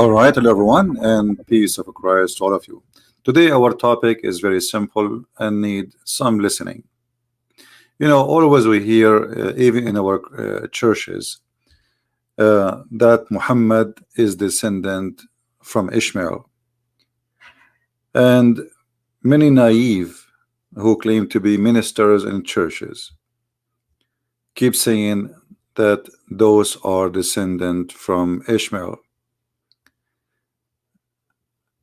All right, hello everyone, and peace of Christ to all of you. Today, our topic is very simple and need some listening. Always we hear, even in our churches, that Muhammad is descendant from Ishmael, and many naive who claim to be ministers in churches keep saying that those are descendant from Ishmael.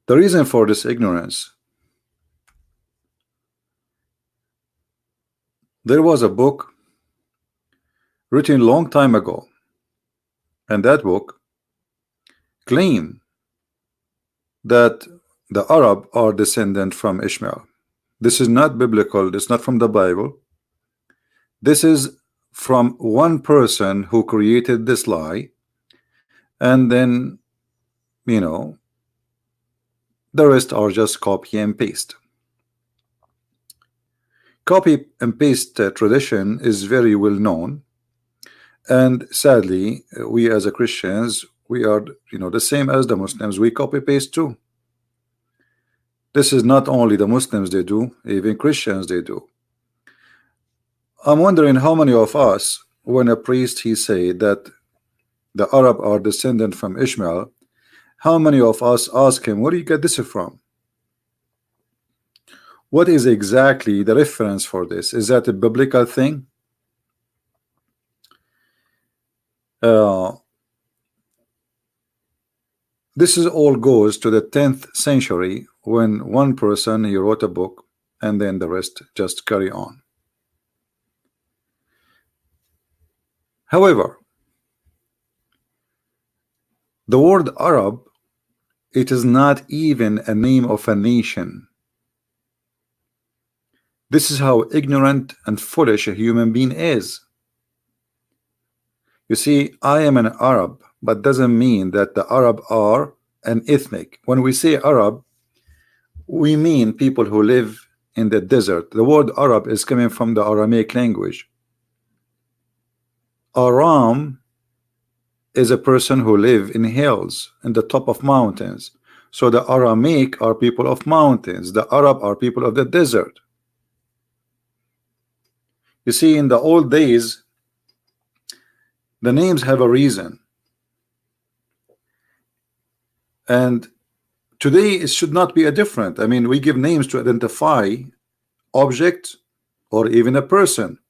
The reason for this ignorance: there was a book written a long time ago, and that book claimed that the Arab are descendant from Ishmael. This is not biblical. This is not from the Bible. This is from one person who created this lie, and then the rest are just copy and paste. Copy and paste tradition is very well known, and sadly we as a Christians, we are the same as the Muslims. We copy paste too. This is not only the Muslims they do, even Christians they do. I'm wondering how many of us, when a priest he say that the Arab are descendant from Ishmael, how many of us ask him, where do you get this from? What is exactly the reference for this? Is that a biblical thing? This is all goes to the 10th century, when one person he wrote a book, and then the rest just carry on. However, the word Arab, it is not even a name of a nation. This is how ignorant and foolish a human being is. You see, I am an Arab, but doesn't mean that the Arab are an ethnic. When we say Arab, we mean people who live in the desert. The word Arab is coming from the Aramaic language. Aram is a person who live in hills, in the top of mountains. So the Aramaic are people of mountains. The Arab are people of the desert. You see, in the old days, the names have a reason. And today it should not be a different. I mean, we give names to identify object or even a person.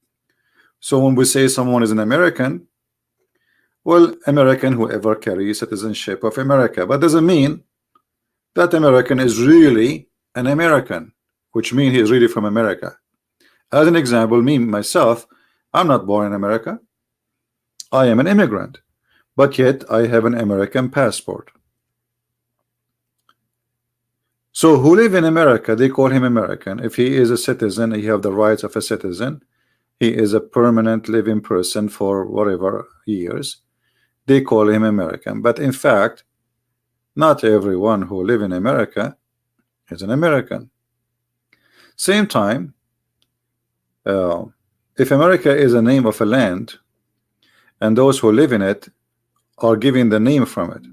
So when we say someone is an American, well, American whoever carries citizenship of America, but doesn't mean that American is really an American, which means he is really from America. As an example, me myself, I'm not born in America. I am an immigrant, but yet I have an American passport. So who live in America, they call him American. If he is a citizen, he have the rights of a citizen. He is a permanent living person for whatever years, they call him American. But in fact, not everyone who live in America is an American. Same time, if America is a name of a land, and those who live in it are given the name from it,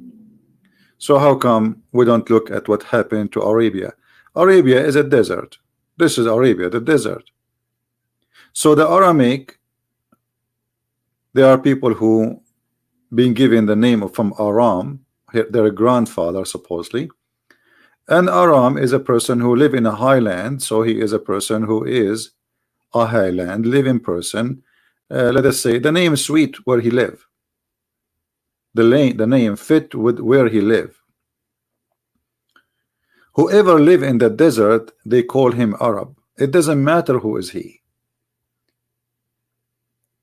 so how come we don't look at what happened to Arabia? Arabia is a desert. This is Arabia, the desert. So the Aramaic, there are people who being given the name from Aram, their grandfather supposedly, and Aram is a person who live in a highland, so he is a person who is a highland living person. Let us say the name is sweet where he live. The name fit with where he live. Whoever live in the desert, they call him Arab. It doesn't matter who is he.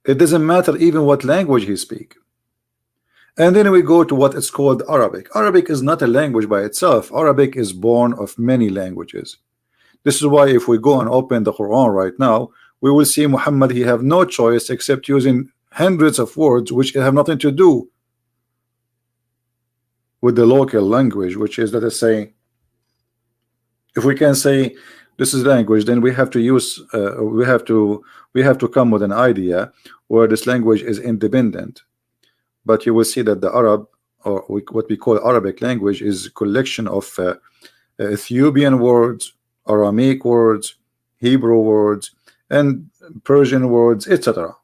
It doesn't matter even what language he speak. And then we go to what is called Arabic. Arabic is not a language by itself. Arabic is born of many languages. This is why if we go and open the Quran right now, we will see Muhammad, he have no choice except using hundreds of words which have nothing to do with the local language, which is, let us say, if we can say this is language, then we have to use we have to come with an idea where this language is independent. But you will see that the Arab or what we call Arabic language, is a collection of Ethiopian words, Aramaic words, Hebrew words, and Persian words, etc.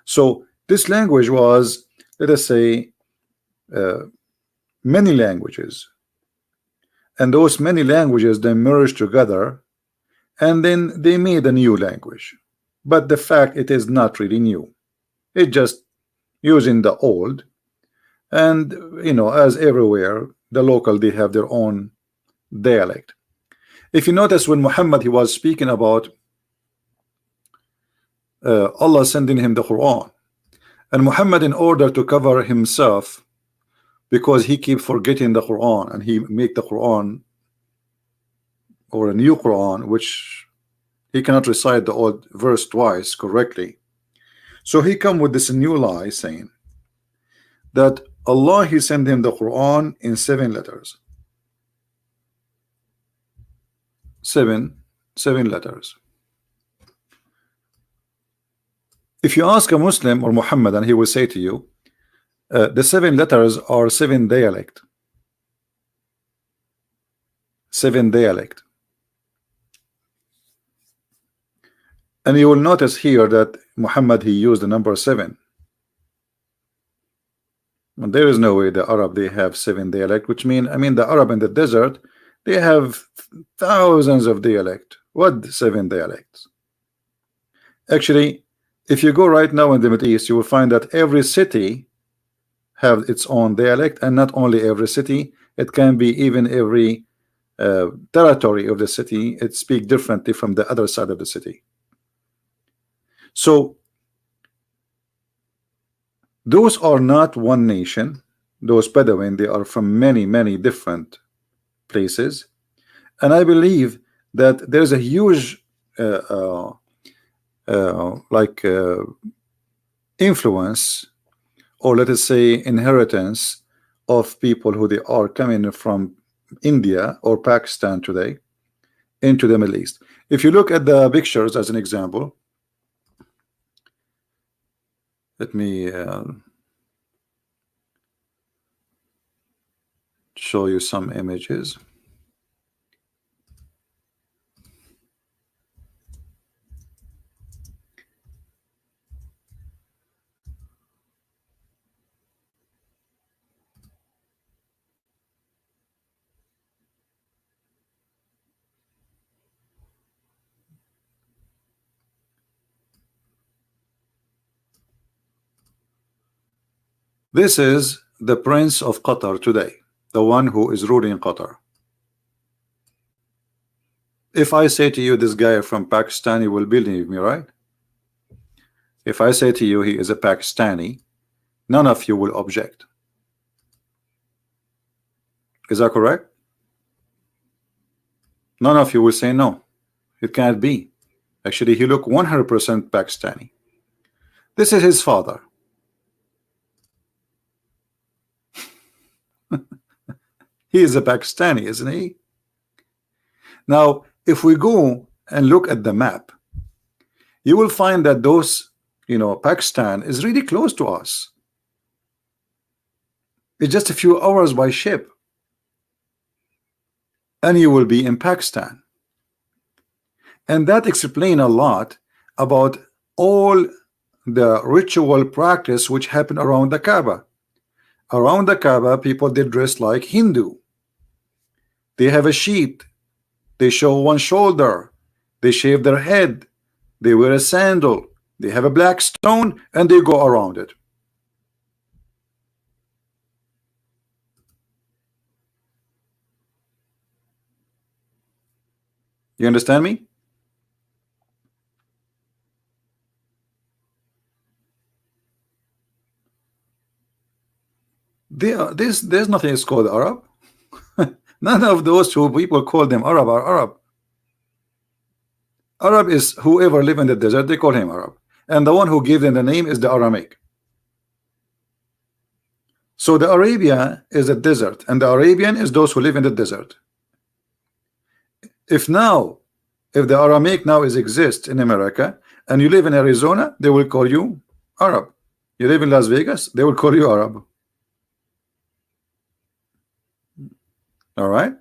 So this language was, let us say, many languages, and those many languages then merged together, and then they made a new language. But the fact, it is not really new. It's just using the old, and as everywhere, the local, they have their own dialect. If you notice, when Muhammad, he was speaking about Allah sending him the Quran, and Muhammad, in order to cover himself, because he keep forgetting the Quran, and he make the Quran, or a new Quran, which he cannot recite the old verse twice correctly, so he come with this new lie, saying that Allah, he sent him the Quran in 7 letters. Seven letters. If you ask a Muslim or Muhammad, and he will say to you, the 7 letters are 7 dialect. 7 dialect. And you will notice here that Muhammad, he used the number 7. And there is no way the Arab, they have 7 dialect, which mean, the Arab in the desert, they have thousands of dialect. What 7 dialects? Actually, if you go right now in the Middle East, you will find that every city have its own dialect, and not only every city, it can be even every territory of the city, it speak differently from the other side of the city. So those are not one nation. Those Bedouin, they are from many different places, and I believe that there's a huge influence, or let us say inheritance, of people who they are coming from India or Pakistan today into the Middle East. If you look at the pictures as an example, let me show you some images. This is the Prince of Qatar today, the one who is ruling Qatar. If I say to you, this guy from Pakistan, you will believe me, right? If I say to you he is a Pakistani, none of you will object. Is that correct? None of you will say no, it can't be. Actually, he look 100% Pakistani. This is his father. He is a Pakistani, isn't he? Now, if we go and look at the map, you will find that those, Pakistan is really close to us. It's just a few hours by ship, and you will be in Pakistan. And that explains a lot about all the ritual practice which happened around the Kaaba. Around the Kaaba, people, they dress like Hindu. They have a sheet. They show one shoulder. They shave their head. They wear a sandal. They have a black stone, and they go around it. You understand me? There's nothing is called Arab. None of those two people call them Arab are Arab. Arab is whoever live in the desert, they call him Arab, and the one who gave them the name is the Aramaic. So the Arabia is a desert, and the Arabian is those who live in the desert. If the Aramaic now exists in America, and you live in Arizona, they will call you Arab. You live in Las Vegas, they will call you Arab. All right.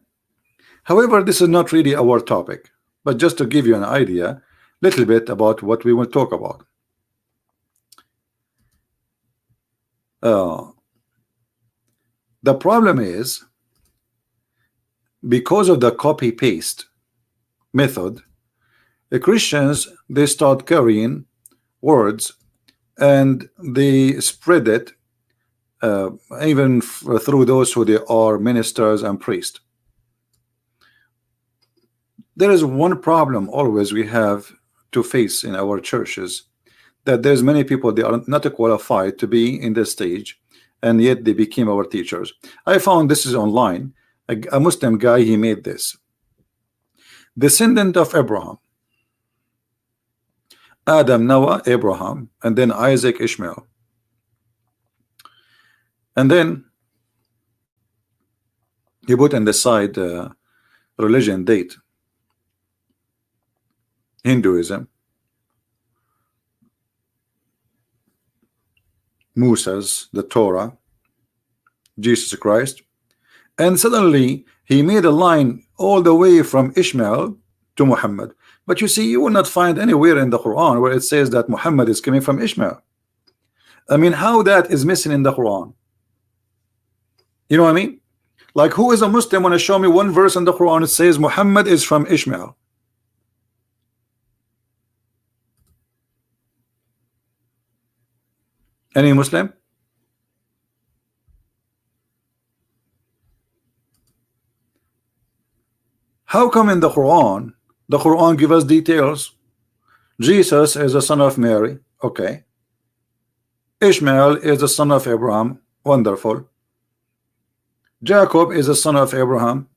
However, this is not really our topic, but just to give you an idea, little bit about what we will talk about. Uh, the problem is because of the copy paste method, the Christians, they start carrying words and they spread it even through those who they are ministers and priests. There is one problem always we have to face in our churches, that there's many people, they are not qualified to be in this stage, and yet they became our teachers. I found this is online, a Muslim guy, he made this: descendant of Abraham, Adam, Noah, Abraham, and then Isaac, Ishmael, and then he put on the side religion date, Hinduism, Moses, the Torah, Jesus Christ, and suddenly he made a line all the way from Ishmael to Muhammad. But you see, you will not find anywhere in the Quran where it says that Muhammad is coming from Ishmael. I mean, how that is missing in the Quran? You know what I mean? Like, who is a Muslim want to show me one verse in the Quran that says Muhammad is from Ishmael? Any Muslim? How come in the Quran give us details? Jesus is the son of Mary. Okay. Ishmael is the son of Abraham. Wonderful. Jacob is the son of Abraham.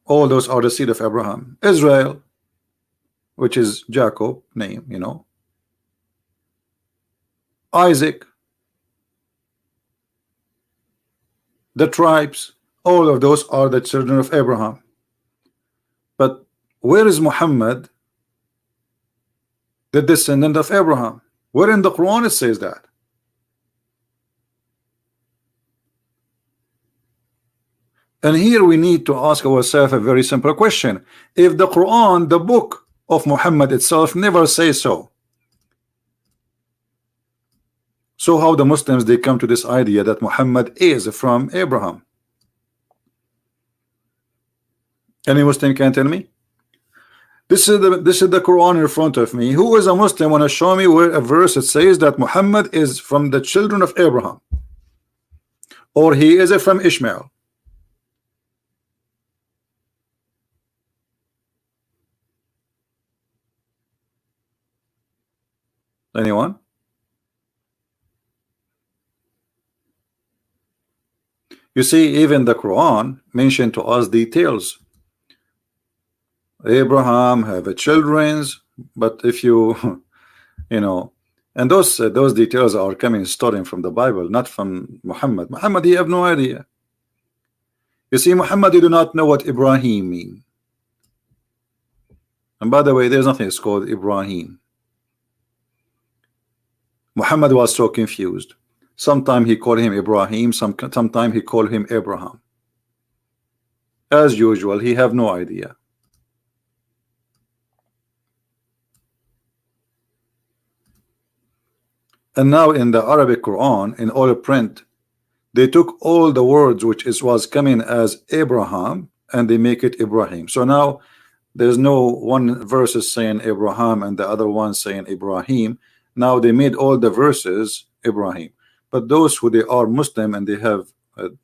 All those are the seed of Abraham. Israel, which is Jacob name, you know. Isaac, the tribes, all of those are the children of Abraham. But where is Muhammad, the descendant of Abraham? Where in the Quran it says that? And here we need to ask ourselves a very simple question. If the Quran, the book of Muhammad itself, never says so, so how the Muslims, they come to this idea that Muhammad is from Abraham? Any Muslim can tell me? This is the Quran in front of me. Who is a Muslim want to show me where a verse that says that Muhammad is from the children of Abraham, or he is from Ishmael? Anyone? You see, even the Quran mentioned to us details. Abraham have a children's, but if you you know, and those details are coming stolen from the Bible, not from Muhammad. Muhammad, he have no idea. You see, Muhammad, you do not know what Ibrahim mean. And by the way, there's nothing that's called Ibrahim. Muhammad was so confused. Sometimes he called him Ibrahim, sometimes he called him Abraham. As usual, he have no idea. And now in the Arabic Quran, in all print, they took all the words which was coming as Abraham and they make it Ibrahim. So now there's no one verse is saying Abraham and the other one saying Ibrahim. Now they made all the verses Ibrahim. But those who they are Muslim and they have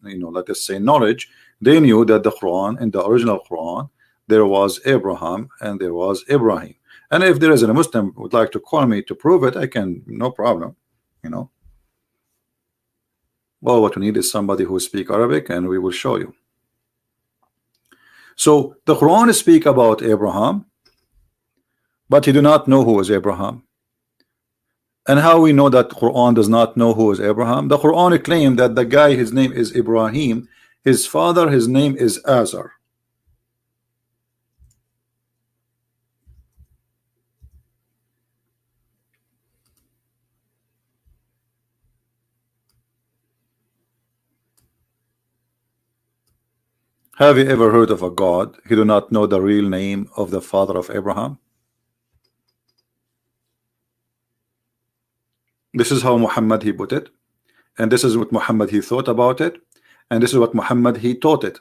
you know, let us say knowledge, they knew that the Quran, in the original Quran, there was Abraham and there was Ibrahim. And if there is a Muslim would like to call me to prove it, I can, no problem, you know. Well, what we need is somebody who speak Arabic, and we will show you. So the Quran speak about Abraham, but he do not know who is Abraham. And how we know that Quran does not know who is Abraham? The Quran claimed that the guy, his name is Ibrahim, his father, his name is Azar. Have you ever heard of a God who do not know the real name of the father of Abraham? This is how Muhammad he put it, and this is what Muhammad he thought about it, and this is what Muhammad he taught it.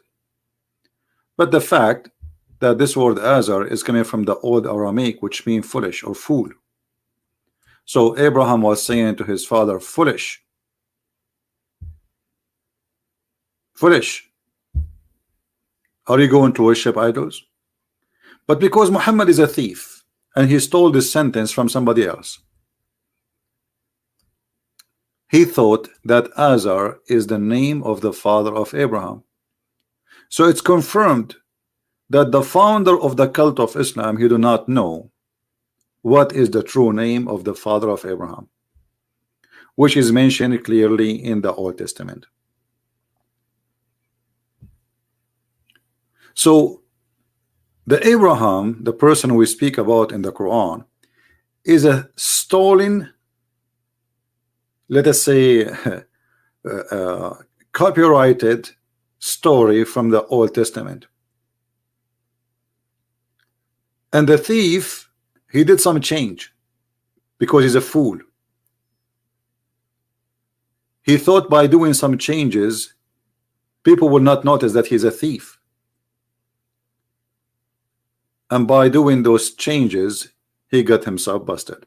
But the fact that this word Azar is coming from the old Aramaic, which means foolish or fool. So Abraham was saying to his father, foolish, foolish, are you going to worship idols? But because Muhammad is a thief and he stole this sentence from somebody else, he thought that Azar is the name of the father of Abraham. So it's confirmed that the founder of the cult of Islam, he do not know what is the true name of the father of Abraham, which is mentioned clearly in the Old Testament. So the Abraham, the person we speak about in the Quran, is a stolen, let us say, copyrighted story from the Old Testament. And the thief, he did some change because he's a fool. He thought by doing some changes, people would not notice that he's a thief. And by doing those changes, he got himself busted.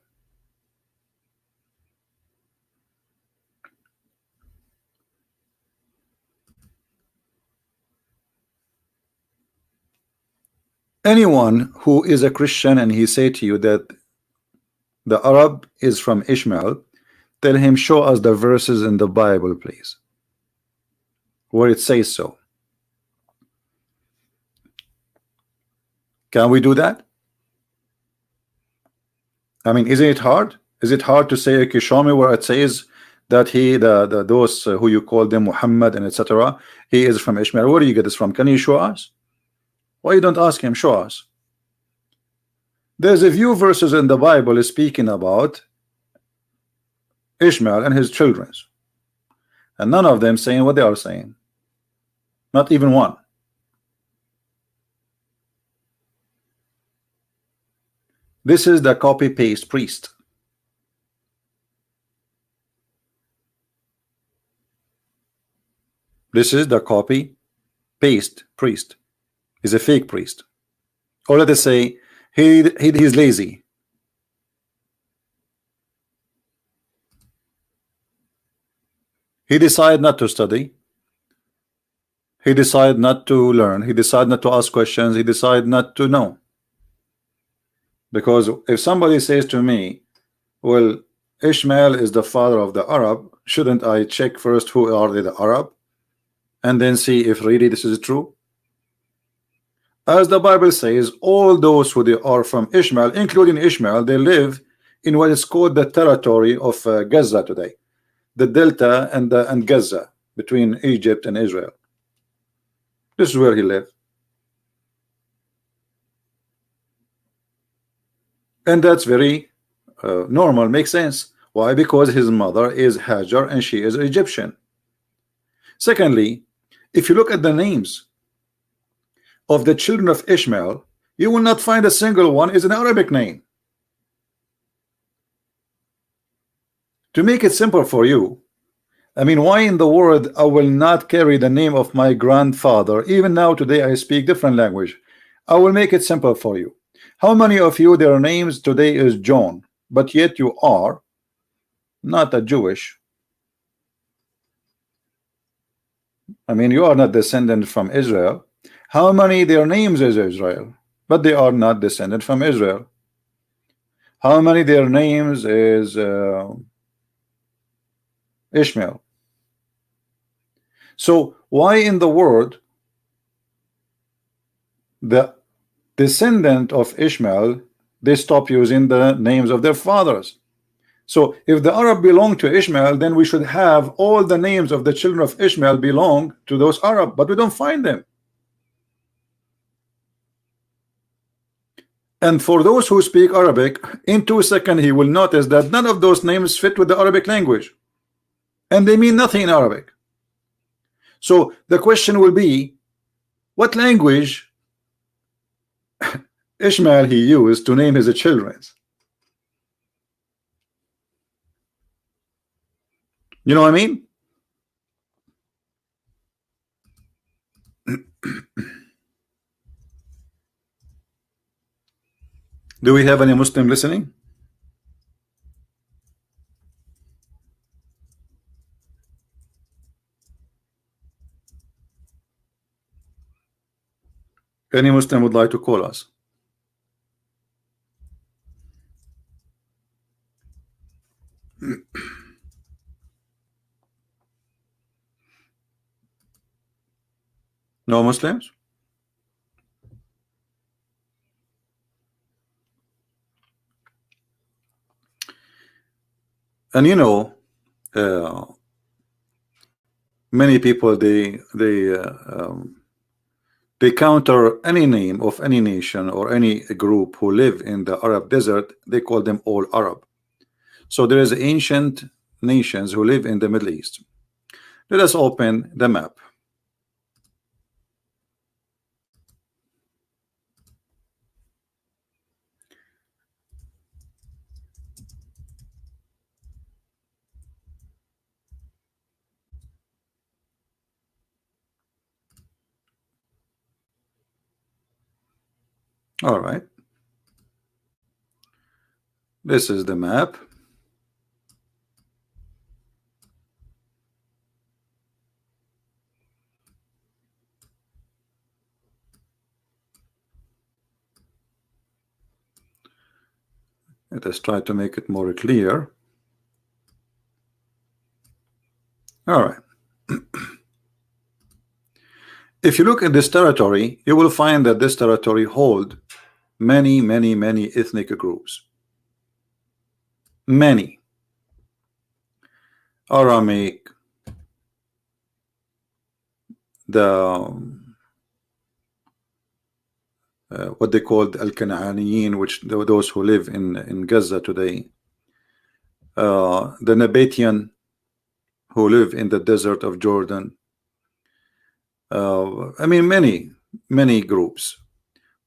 Anyone who is a Christian and he say to you that the Arab is from Ishmael, tell him, show us the verses in the Bible, please, where it says so. Can we do that? I mean, isn't it hard? Is it hard to say, okay, show me where it says that he, those who you call them Muhammad and etc., he is from Ishmael? Where do you get this from? Can you show us? Why you don't ask him, show us? There's a few verses in the Bible speaking about Ishmael and his children, and none of them saying what they are saying. Not even one. This is the copy-paste priest. This is the copy-paste priest. He's a fake priest. Or let us say he's lazy. He decided not to study. He decided not to learn. He decided not to ask questions. He decided not to know. Because if somebody says to me, well, Ishmael is the father of the Arab, shouldn't I check first who are they, the Arab, and then see if really this is true? As the Bible says, all those who they are from Ishmael, including Ishmael, they live in what is called the territory of Gaza today, the Delta and Gaza, between Egypt and Israel. This is where he lived. And that's very normal, makes sense. Why? Because his mother is Hajar and she is Egyptian. Secondly, if you look at the names of the children of Ishmael, you will not find a single one is an Arabic name. To make it simple for you, I mean, why in the world I will not carry the name of my grandfather? Even now today I speak different language. I will make it simple for you. How many of you, their names today is John, but yet you are not a Jewish? I mean, you are not descendant from Israel. How many their names is Israel, but they are not descendant from Israel? How many their names is Ishmael? So why in the world the descendant of Ishmael, they stop using the names of their fathers? So if the Arab belong to Ishmael, then we should have all the names of the children of Ishmael belong to those Arab, but we don't find them. And for those who speak Arabic, in 2 seconds he will notice that none of those names fit with the Arabic language, and they mean nothing in Arabic. So the question will be, What language Ishmael he used to name his children? You know what I mean? Do we have any Muslim listening? Any Muslim would like to call us? No Muslims? And you know, many people they counter any name of any nation or any group who live in the Arab desert. They call them all Arab. So there is ancient nations who live in the Middle East. Let us open the map. All right. This is the map. Let us try to make it more clear. All right. If you look at this territory, you will find that this territory hold many ethnic groups. Many. Aramaic, what they called Al-Kana'aniyin, which those who live in Gaza today, the Nabatean who live in the desert of Jordan. I mean, many groups,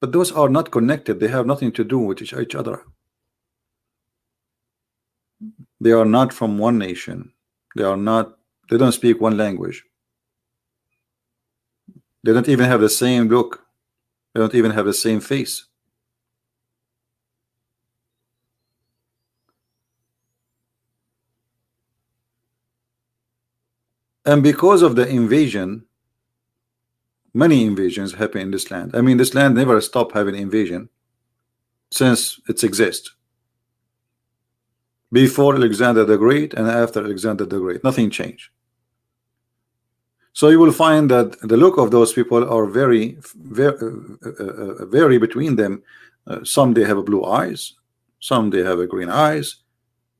but those are not connected. They have nothing to do with each other. They are not from one nation. They don't speak one language. They don't even have the same look. They don't even have the same face. And because of the invasion, many invasions happen in this land. I mean, this land never stopped having invasion since it exists. Before Alexander the Great and after Alexander the Great, nothing changed. So you will find that the look of those people are very between them. Some they have blue eyes, some they have green eyes,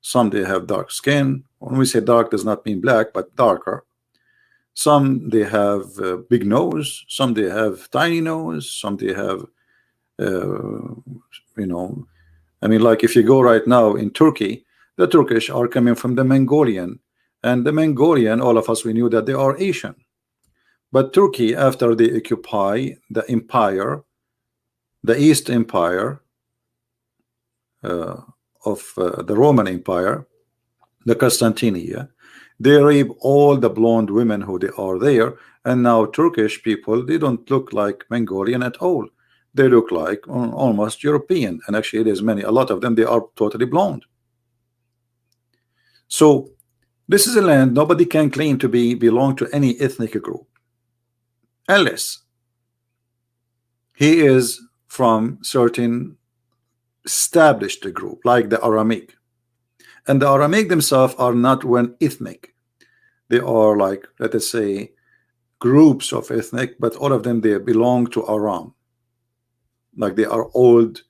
some they have dark skin. When we say dark, does not mean black, but darker. Some they have big nose, some they have tiny nose, some they have, you know, I mean, like if you go right now in Turkey, the Turkish are coming from the Mongolian, and the Mongolian, all of us, we knew that they are Asian. But Turkey, after they occupy the empire, the East Empire of the Roman Empire, the Constantinia, they rape all the blonde women who they are there, and now Turkish people, they don't look like Mongolian at all. They look like almost European, and actually there's a lot of them, they are totally blonde. So this is a land nobody can claim to belong to any ethnic group unless he is from certain established group like the Aramaic. And the Aramaic themselves are not one ethnic. They are like, let us say, groups of ethnic, but all of them, they belong to Aram. Like they are old,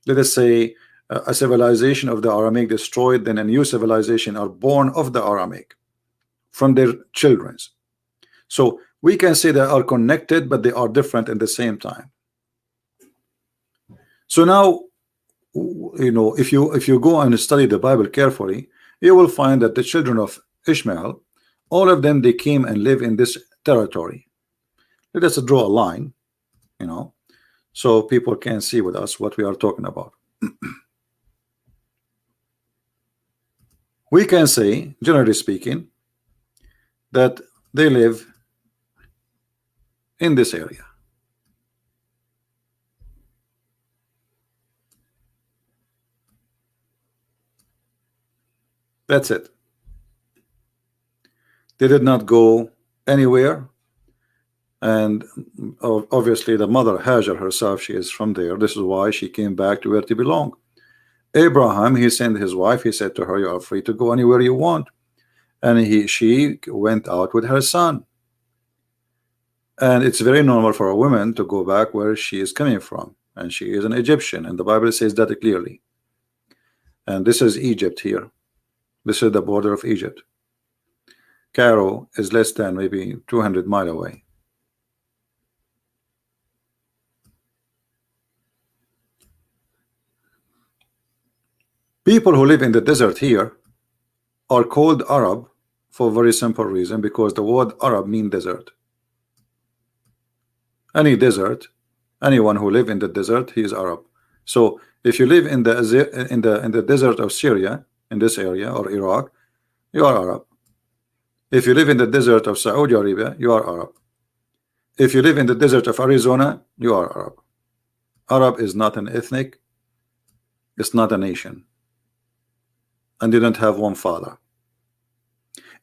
let us say, a civilization of the Aramaic destroyed, then a new civilization are born of the Aramaic from their children. So we can say they are connected, but they are different at the same time. So now, you know, if you go and study the Bible carefully, you will find that the children of Ishmael, all of them, they came and live in this territory. Let us draw a line. you know, so people can see with us what we are talking about. We can say, generally speaking, that they live in this area. That's it. They did not go anywhere, and obviously the mother Hajar herself, she is from there. This is why she came back to where they belong. Abraham, he sent his wife, he said to her, you are free to go anywhere you want, and she went out with her son. And it's very normal for a woman to go back where she is coming from, and she is an Egyptian, and the Bible says that clearly. And this is Egypt here. This is the border of Egypt. Cairo is less than maybe 200 miles away. People who live in the desert here are called Arab for a very simple reason, because the word Arab means desert. Any desert, anyone who live in the desert, he is Arab. So if you live in the desert of Syria, in this area, or Iraq, you are Arab. If you live in the desert of Saudi Arabia, you are Arab. If you live in the desert of Arizona, you are Arab. Arab is not an ethnic, it's not a nation, and they don't have one father.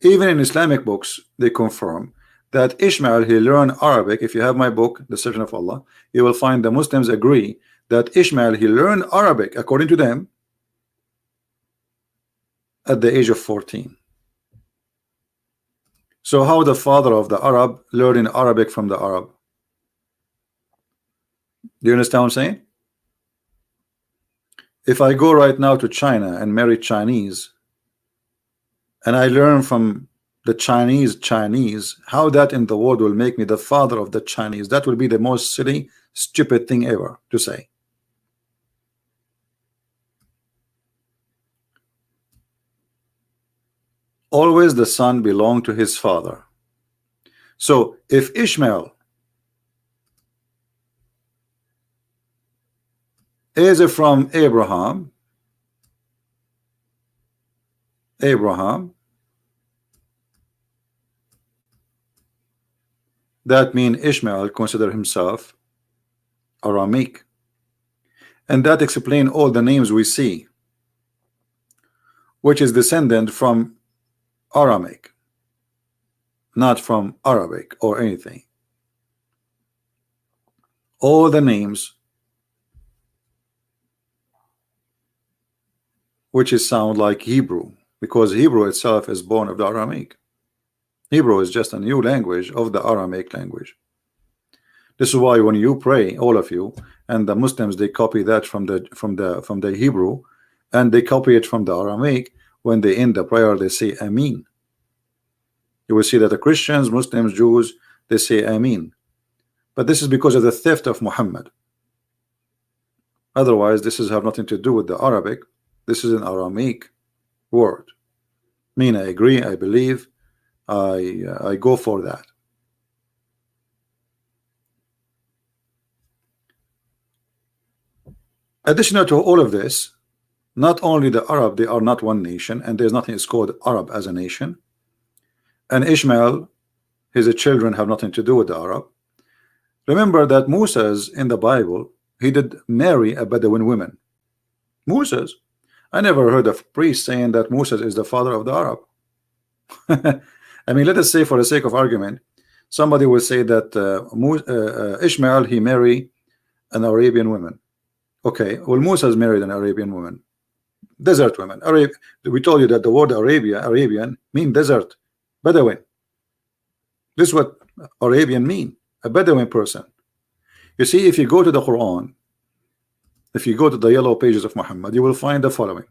Even in Islamic books, they confirm that Ishmael, he learned Arabic. If you have my book, Deception of Allah, you will find the Muslims agree that Ishmael, he learned Arabic, according to them, at the age of 14. So how the father of the Arab learning Arabic from the Arab? Do you understand what I'm saying? If I go right now to China and marry Chinese, and I learn from the Chinese, how that in the world will make me the father of the Chinese? That will be the most silly, stupid thing ever to say. Always the son belonged to his father. So if Ishmael is from Abraham, that means Ishmael consider himself Aramic, and that explains all the names we see, which is descendant from Aramic, not from Arabic or anything. All the names which is sound like Hebrew, because Hebrew itself is born of the Aramaic. Hebrew is just a new language of the Aramaic language. This is why when you pray, all of you, and the Muslims, they copy that from the Hebrew, and they copy it from the Aramaic. When they end the prayer, they say Amin. You will see that the Christians, Muslims, Jews, they say Amin. But this is because of the theft of Muhammad. Otherwise, this is have nothing to do with the Arabic. This is an Aramaic word. Mean I agree, I believe, I go for that. Additional to all of this, not only the Arab, they are not one nation, and there's nothing is called Arab as a nation. And Ishmael, his children have nothing to do with the Arab. Remember that Moses in the Bible, he did marry a Bedouin woman. Moses, I never heard of priest saying that Moses is the father of the Arab. I mean, let us say for the sake of argument, somebody will say that Ishmael, he married an Arabian woman. Okay, well, Moses married an Arabian woman, desert woman. We told you that the word Arabian mean desert, Bedouin. This is what Arabian mean, a Bedouin person. You see, if you go to the Quran, if you go to the yellow pages of Muhammad, you will find the following.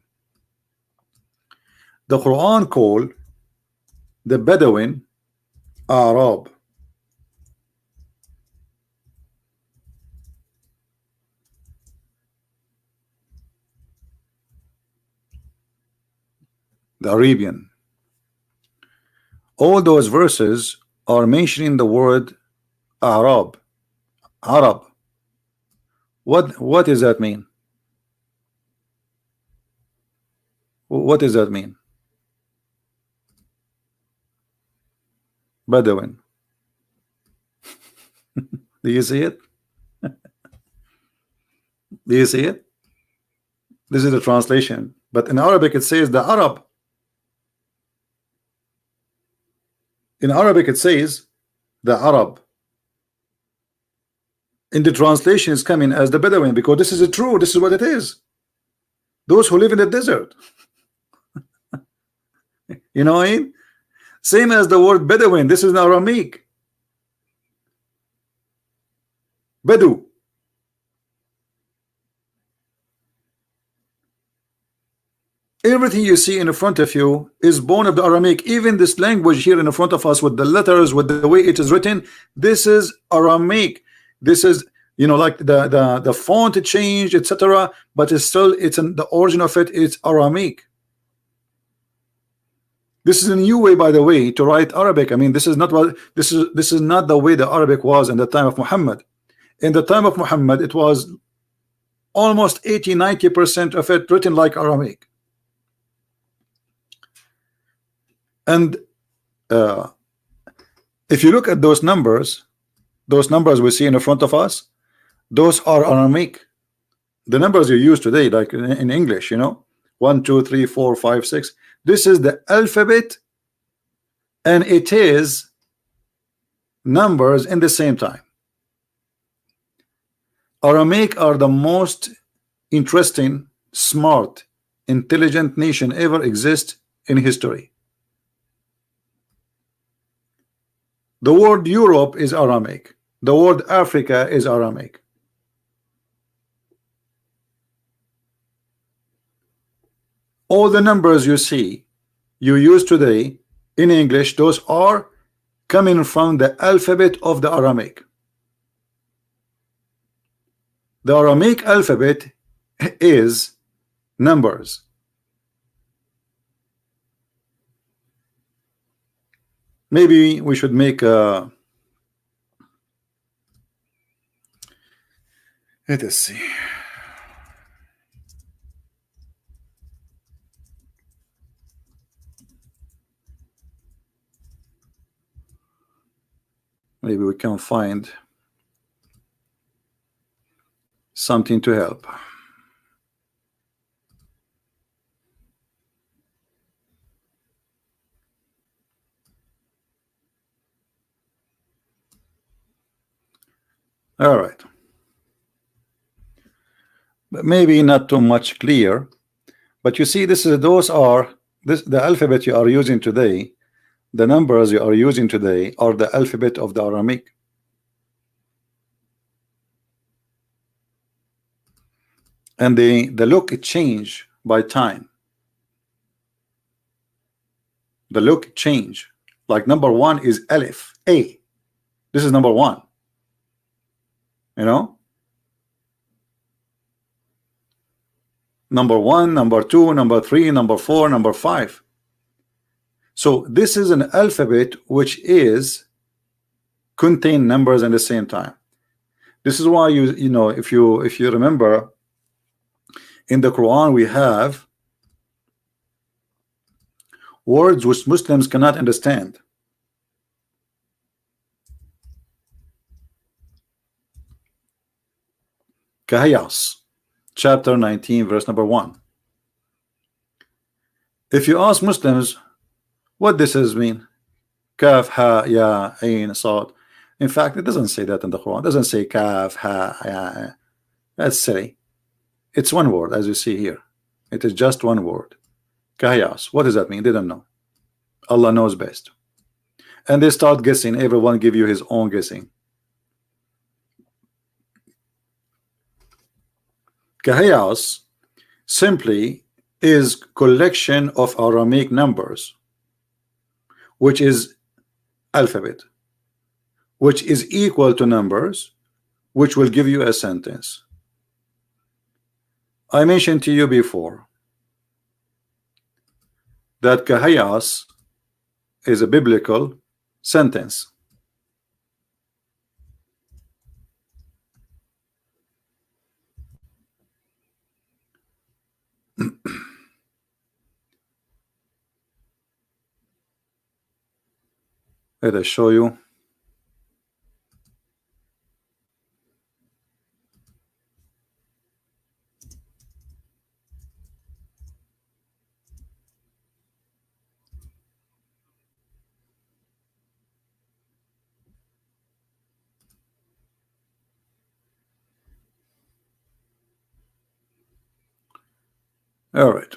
The Quran called the Bedouin Arab. The Arabian. All those verses are mentioning the word Arab. What does that mean? What does that mean? Bedouin. Do you see it? Do you see it? This is the translation, but in Arabic it says the Arab. In Arabic it says the Arab. In the translation is coming as the Bedouin, because this is true. This is what it is. Those who live in the desert. You know what I mean? Same as the word Bedouin. This is in Aramaic. Bedu. Everything you see in front of you is born of the Aramaic. Even this language here in front of us, with the letters, with the way it is written, this is Aramaic. This is, you know, like the font changed, etc. But it's still, it's in the origin of it. It's Aramaic. This is a new way, by the way, to write Arabic. I mean, this is not what this is not the way the Arabic was in the time of Muhammad. In the time of Muhammad, it was almost 80–90% of it written like Aramaic. And if you look at those numbers we see in front of us, those are Aramaic. The numbers you use today, like in English, you know, 1 2 3 4 5 6, this is the alphabet, and it is numbers in the same time. Aramaic are the most interesting, smart, intelligent nation ever exist in history. The word Europe is Aramaic. The word Africa is Aramaic. All the numbers you see, you use today in English, those are coming from the alphabet of the Aramaic. The Aramaic alphabet is numbers. Maybe we should make a, let us see. Maybe we can find something to help. All right. But maybe not too much clear, but you see, this is the alphabet you are using today. The numbers you are using today are the alphabet of the Aramaic. And the look it change by time. The look change. Like number 1 is Aleph, A. This is number 1. You know? Number 1, number 2, number 3, number 4, number 5. So this is an alphabet which is contain numbers at the same time. This is why you know, if you remember, in the Quran we have words which Muslims cannot understand. Kahayas, chapter 19, verse number 1. If you ask Muslims what this is mean, kaf, ha, ya, ain, sad. In fact, it doesn't say that in the Quran. It doesn't say kaf, ha, ya. That's silly. It's one word, as you see here. It is just one word. Kahayas. What does that mean? They don't know. Allah knows best. And they start guessing. Everyone give you his own guessing. Kahayas simply is collection of Aramaic numbers, which is alphabet, which is equal to numbers, which will give you a sentence. I mentioned to you before that Kahayas is a biblical sentence. Let us show you. All right.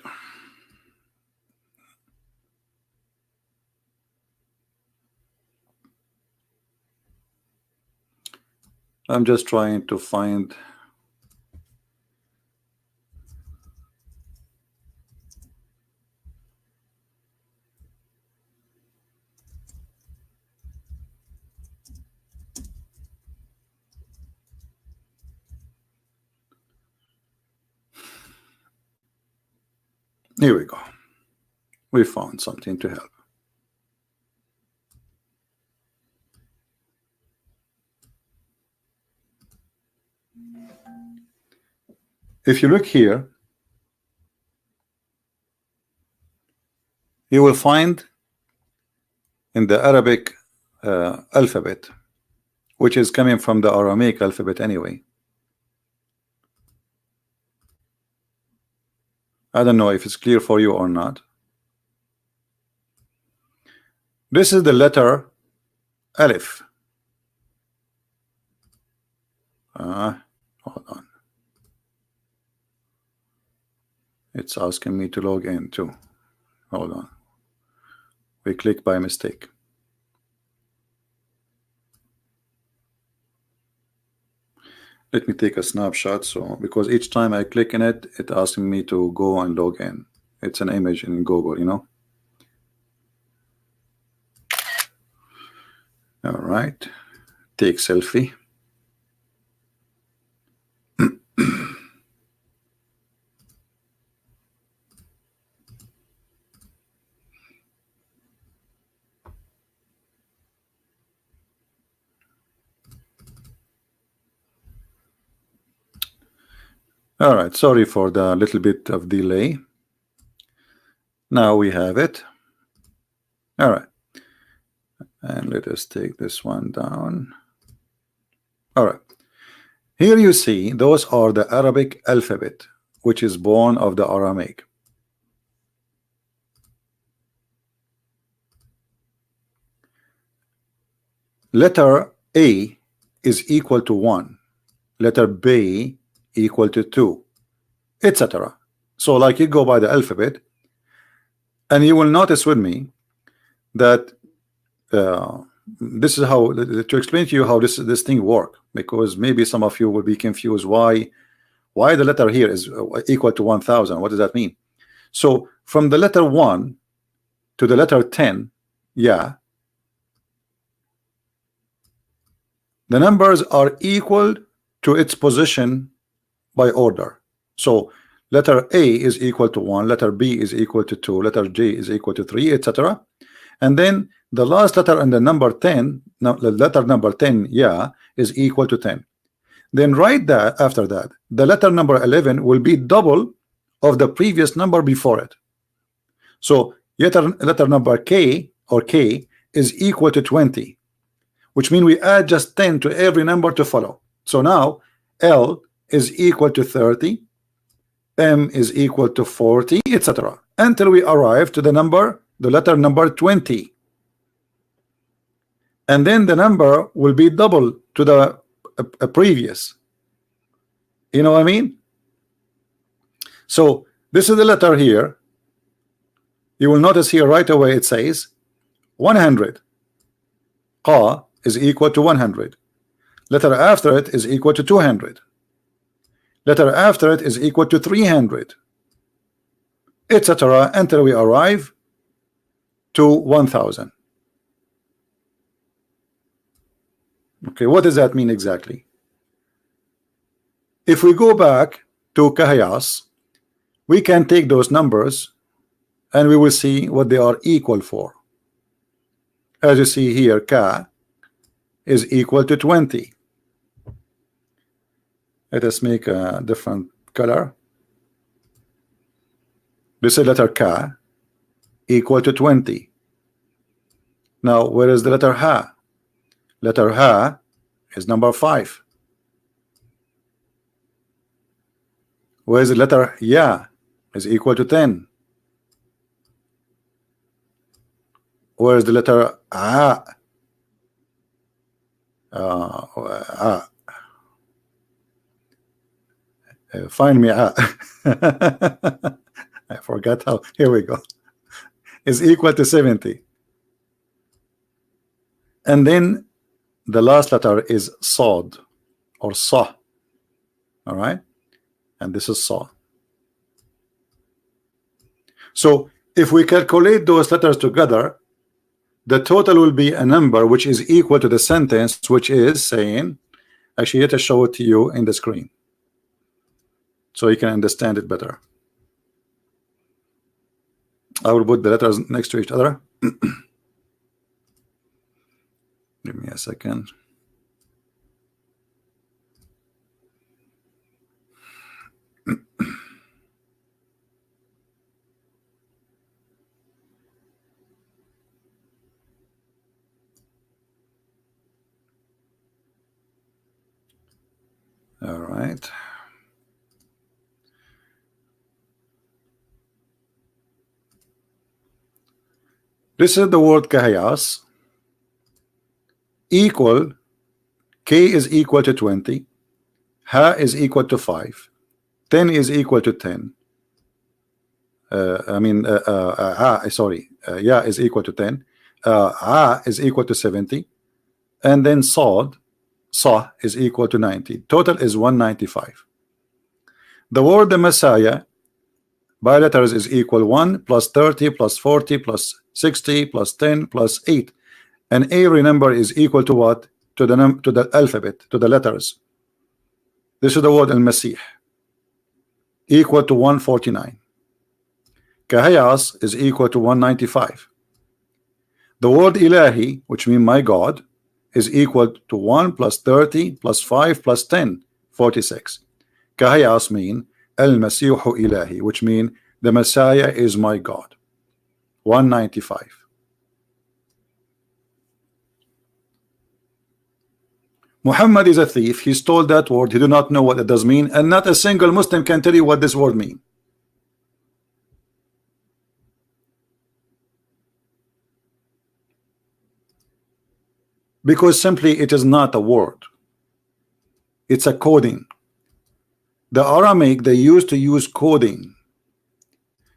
I'm just trying to find. Here we go. We found something to help. If you look here, you will find in the Arabic alphabet, which is coming from the Aramaic alphabet anyway. I don't know if it's clear for you or not. This is the letter Alif. Hold on. It's asking me to log in too. Hold on. We click by mistake. Let me take a snapshot, so because each time I click in it, it's asking me to go and log in. It's an image in Google, you know. All right, take selfie. All right, sorry for the little bit of delay. Now we have it. All right, and let us take this one down. All right, here you see those are the Arabic alphabet, which is born of the Aramaic. Letter A is equal to 1, letter B equal to 2, etc. So like you go by the alphabet, and you will notice with me that this is how to explain to you how this thing work, because maybe some of you will be confused why the letter here is equal to 1000. What does that mean? So from the letter 1 to the letter 10, yeah, the numbers are equal to its position by order. So letter A is equal to 1, letter B is equal to 2, letter J is equal to 3, etc. And then the last letter in the number 10, the letter number 10, yeah, is equal to 10. Then right that after that, the letter number 11 will be double of the previous number before it. So letter number K or K is equal to 20, which means we add just 10 to every number to follow. So now L is equal to 30, M is equal to 40, etc. until we arrive to the letter number 20. And then the number will be double to the previous. You know what I mean? So this is the letter here. You will notice here right away it says 100. Qa is equal to 100. Letter after it is equal to 200. Letter after it is equal to 300, etc. until we arrive to 1000. Okay, what does that mean exactly? If we go back to Kahayas, we can take those numbers and we will see what they are equal for. As you see here, Ka is equal to 20. Let us make a different color. This is letter K equal to 20. Now, where is the letter H? Letter H is number 5. Where is the letter Ya? Is equal to 10. Where is the letter A? Find me A. I forgot how. Here we go. Is equal to 70. And then the last letter is Sod or Sa. All right, and this is Sa. So if we calculate those letters together, the total will be a number which is equal to the sentence, which is saying, actually let us show it to you in the screen so you can understand it better. I will put the letters next to each other. Give me a second. All right. This is the word kahayas. Equal, K is equal to 20, Ha is equal to 5, 10 is equal to 10. Sorry, Ya is equal to 10, A is equal to 70, and then Sa is equal to 90. Total is 195. The word the Messiah by letters is equal 1 plus 30 plus 40 plus 60 plus 10 plus 8. And every number is equal to what? To the alphabet, to the letters. This is the word al-Masih, equal to 149. Kahayas is equal to 195. The word Ilahi, which means my God, is equal to 1 plus 30 plus 5 plus 10, 46. Kahayas mean al-Masihu Ilahi, which means the Messiah is my God, 195. Muhammad is a thief. He stole that word. He do not know what it does mean, and not a single Muslim can tell you what this word means. Because simply it is not a word. It's a coding. The Aramaic, they used to use coding,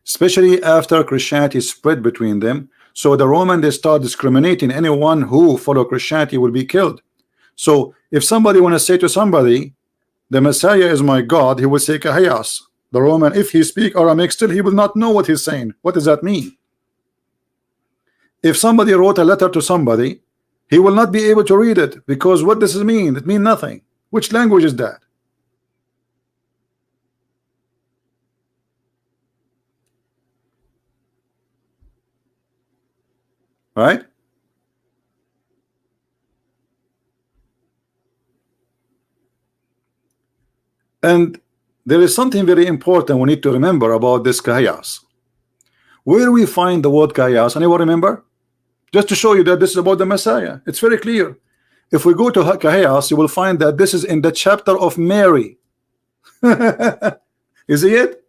especially after Christianity spread between them. So the Roman, they start discriminating. Anyone who follow Christianity will be killed. So if somebody want to say to somebody, the Messiah is my God, he will say Kahayas. The Roman, if he speak Aramaic, still he will not know what he's saying. What does that mean? If somebody wrote a letter to somebody, he will not be able to read it, because what does it mean? It means nothing. Which language is that? Right? And there is something very important we need to remember about this Kahayas. Where we find the word Kahayas, anyone remember? Just to show you that this is about the Messiah. It's very clear. If we go to Kahayas, you will find that this is in the chapter of Mary. You see it?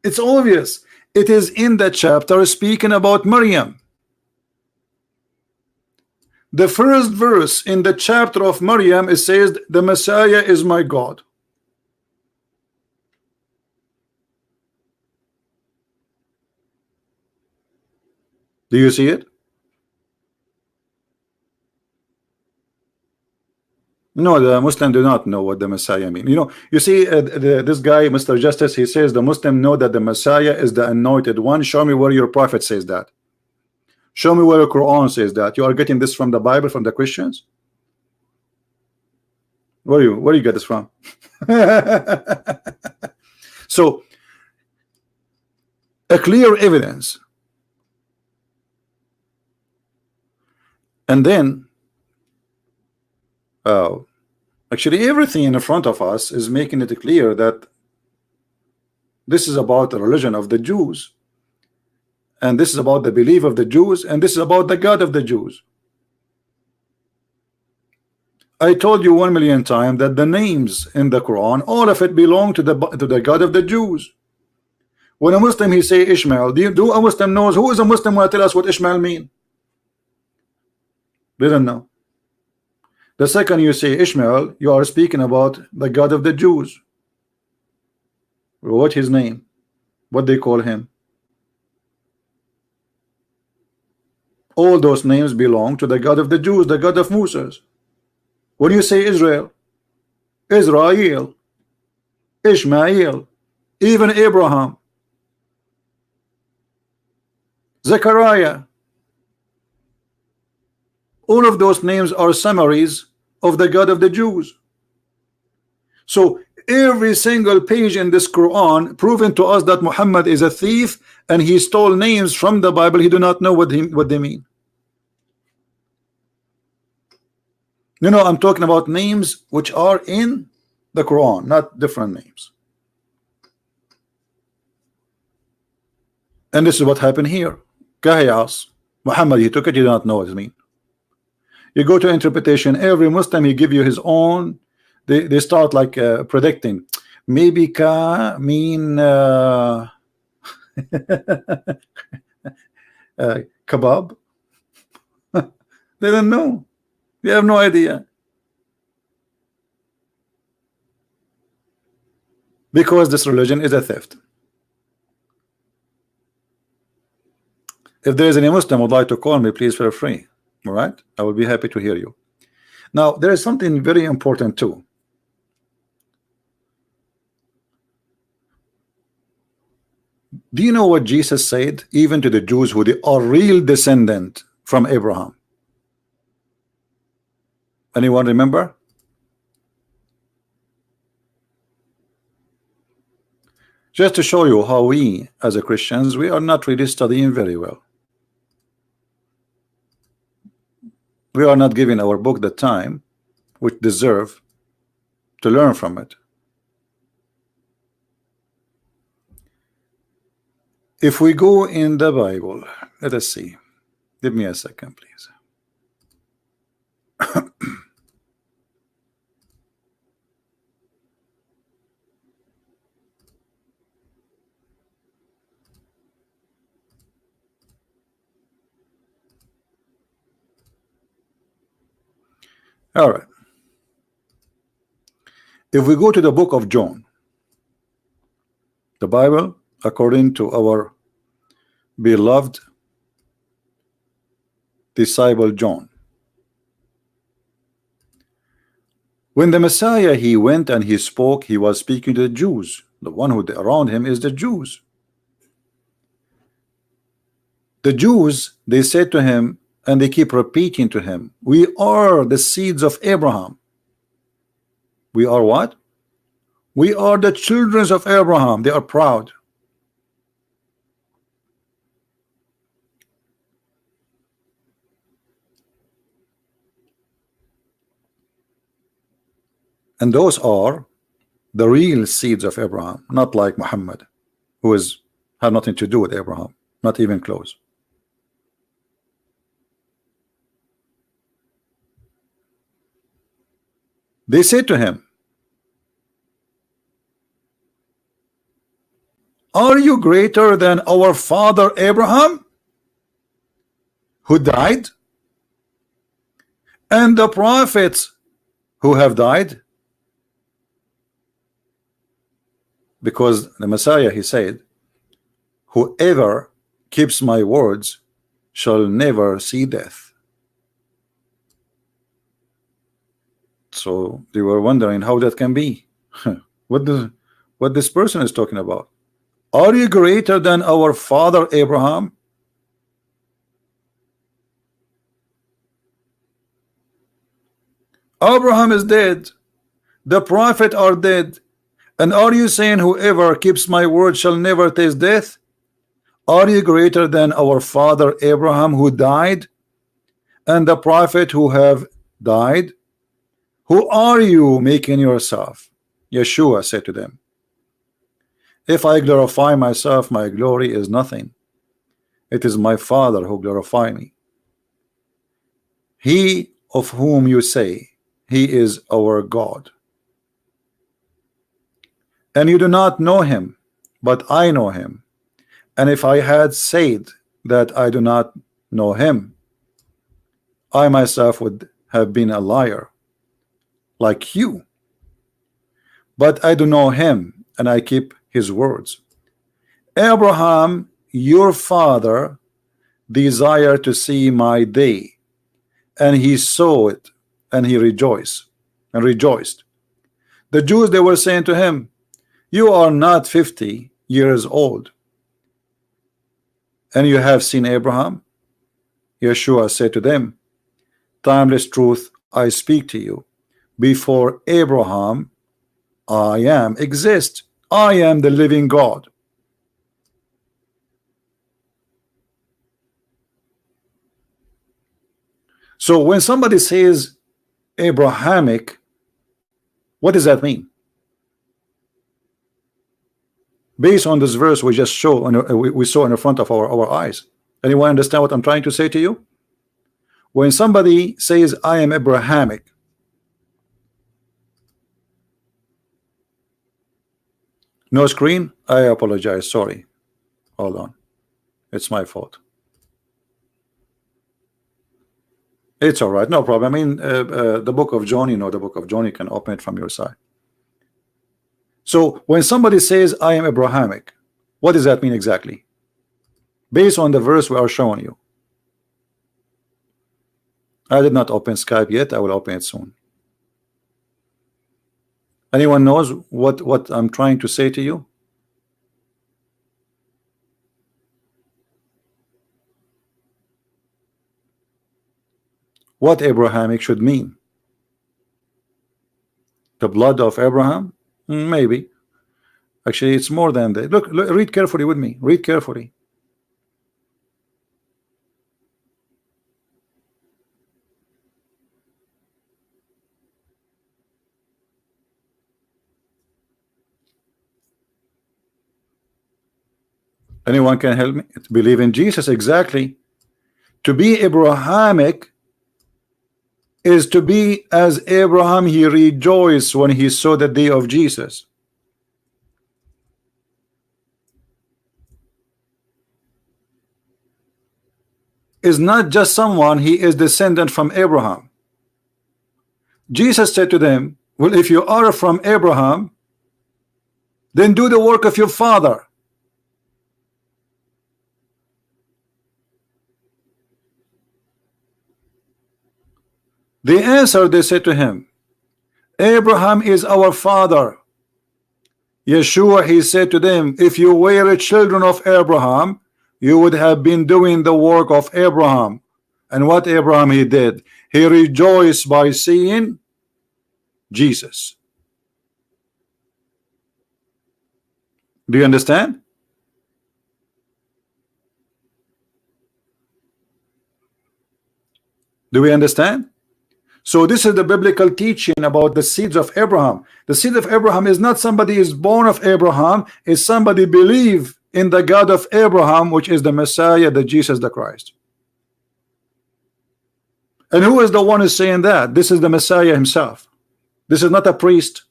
It's obvious. It is in the chapter speaking about Maryam. The first verse in the chapter of Maryam, it says, the Messiah is my God. Do you see it? No, the Muslim do not know what the Messiah mean. You know, you see, this guy, Mr. Justice, he says the Muslim know that the Messiah is the anointed one. Show me where your prophet says that. Show me where the Quran says that. You are getting this from the Bible, from the Christians? Where do you get this from? So, a clear evidence. And then, actually everything in front of us is making it clear that This is about the religion of the Jews, and this is about the belief of the Jews, and this is about the God of the Jews. I told you 1,000,000 times that the names in the Quran, all of it belong to the God of the Jews. When a Muslim he say Ishmael, do a Muslim knows who is a Muslim when I tell us what Ishmael mean? Didn't know. The second you say Ishmael, you are speaking about the God of the Jews. What his name? What they call him? All those names belong to the God of the Jews, the God of Moses. When you say Israel, Israel, Ishmael, even Abraham, Zechariah, all of those names are summaries of the God of the Jews. So every single page in this Quran proving to us that Muhammad is a thief and he stole names from the Bible. He do not know what they mean. No, I'm talking about names which are in the Quran, not different names. And this is what happened here. Kahiyas, Muhammad, he took it, you do not know what it means. You go to interpretation, every Muslim he give you his own. They start like predicting. Maybe ka mean kebab. They don't know. They have no idea. Because this religion is a theft. If there is any Muslim would like to call me, please feel free. All right, I will be happy to hear you. Now there is something very important too. Do you know what Jesus said even to the Jews who they are real descendant from Abraham? Anyone remember? Just to show you how we as a Christians, we are not really studying very well. We are not giving our book the time which deserve to learn from it. If we go in the Bible, let us see. Give me a second, please. All right. If we go to the book of John, the Bible, according to our beloved disciple John, when the Messiah he went and he spoke, he was speaking to the Jews. The one who around him is the Jews. The Jews, they said to him, and they keep repeating to him, we are the seeds of Abraham. We are what? We are the children of Abraham. They are proud. And those are the real seeds of Abraham, not like Muhammad, who have nothing to do with Abraham, not even close. They said to him, are you greater than our father Abraham, who died, and the prophets who have died? Because the Messiah, he said, whoever keeps my words shall never see death. So they were wondering how that can be. what this person is talking about. Are you greater than our father Abraham? Abraham is dead. The prophet are dead. And are you saying whoever keeps my word shall never taste death? Are you greater than our father Abraham, who died, and the prophet who have died? Who are you making yourself? Yeshua said to them, If I glorify myself, my glory is nothing. It is my Father who glorify me. He of whom you say he is our God, and you do not know him, but I know him. And if I had said that I do not know him, I myself would have been a liar like you. But I do know him, and I keep his words. Abraham your father desired to see my day, and he saw it, and he rejoiced. The Jews, they were saying to him, you are not 50 years old, and you have seen Abraham? Yeshua said to them, timeless truth I speak to you. Before Abraham I am exist. I am the living God. So when somebody says Abrahamic, what does that mean? Based on this verse we just saw, we saw in the front of our eyes. Anyone understand what I'm trying to say to you? When somebody says I am Abrahamic, no screen? I apologize, sorry. Hold on. It's my fault. It's all right, no problem. I mean, the book of John, you know, the book of John, you can open it from your side. So when somebody says I am Abrahamic, what does that mean exactly? Based on the verse we are showing you. I did not open Skype yet. I will open it soon. Anyone knows what I'm trying to say to you? What Abrahamic should mean? The blood of Abraham? Maybe. Actually, it's more than that. Look, read carefully with me. Read carefully. Anyone can help me? To believe in Jesus, exactly. To be Abrahamic is to be as Abraham. He rejoiced when he saw the day of Jesus. Is not just someone, he is descendant from Abraham. Jesus said to them, well, if you are from Abraham, then do the work of your father. The answer, they said to him, Abraham is our father. Yeshua, he said to them, if you were children of Abraham, you would have been doing the work of Abraham. And what Abraham he did? He rejoiced by seeing Jesus. Do you understand? Do we understand? So this is the biblical teaching about the seeds of Abraham. The seed of Abraham is not somebody is born of Abraham, is somebody believe in the God of Abraham, which is the Messiah, the Jesus the Christ. And who is the one who is saying that? This is the Messiah himself. This is not a priest.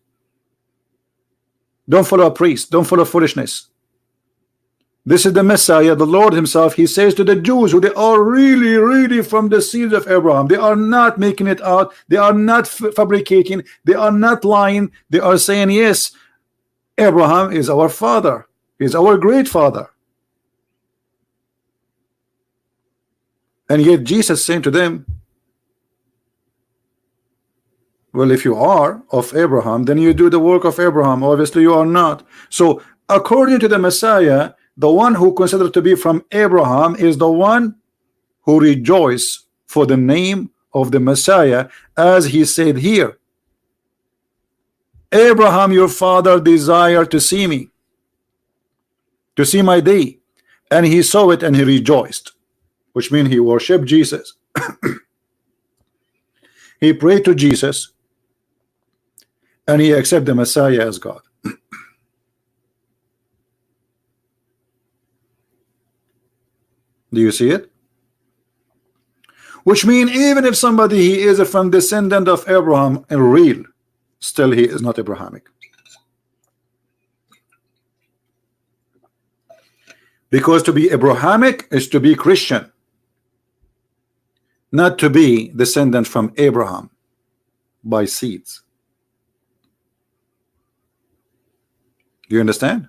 Don't follow a priest. Don't follow foolishness. This is the Messiah, the Lord himself. He says to the Jews who they are really from the seeds of Abraham. They are not making it out. They are not fabricating. They are not lying. They are saying, yes, Abraham is our father. He is our great father. And yet Jesus saying to them, well, if you are of Abraham, then you do the work of Abraham. Obviously you are not. So according to the Messiah, the one who considered to be from Abraham is the one who rejoice for the name of the Messiah, as he said here, Abraham your father desired to see me, to see my day, and he saw it and he rejoiced, which means he worshiped Jesus. He prayed to Jesus and he accepted the Messiah as God. Do you see it? Which means even if somebody he is from descendant of Abraham in real, still he is not Abrahamic. Because to be Abrahamic is to be Christian, not to be descendant from Abraham by seeds. Do you understand?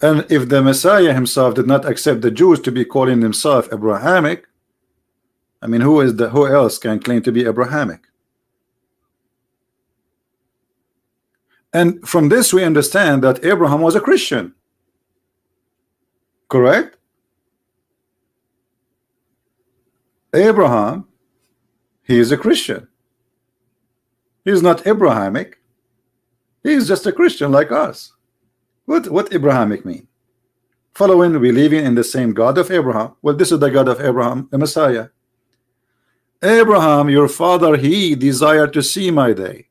And if the Messiah himself did not accept the Jews to be calling himself Abrahamic, I mean, who else can claim to be Abrahamic? And from this we understand that Abraham was a Christian. Correct? Abraham, he is a Christian. He is not Abrahamic. He is just a Christian like us. What Abrahamic mean? Following, believing in the same God of Abraham. Well, this is the God of Abraham, the Messiah. Abraham, your father, he desired to see my day.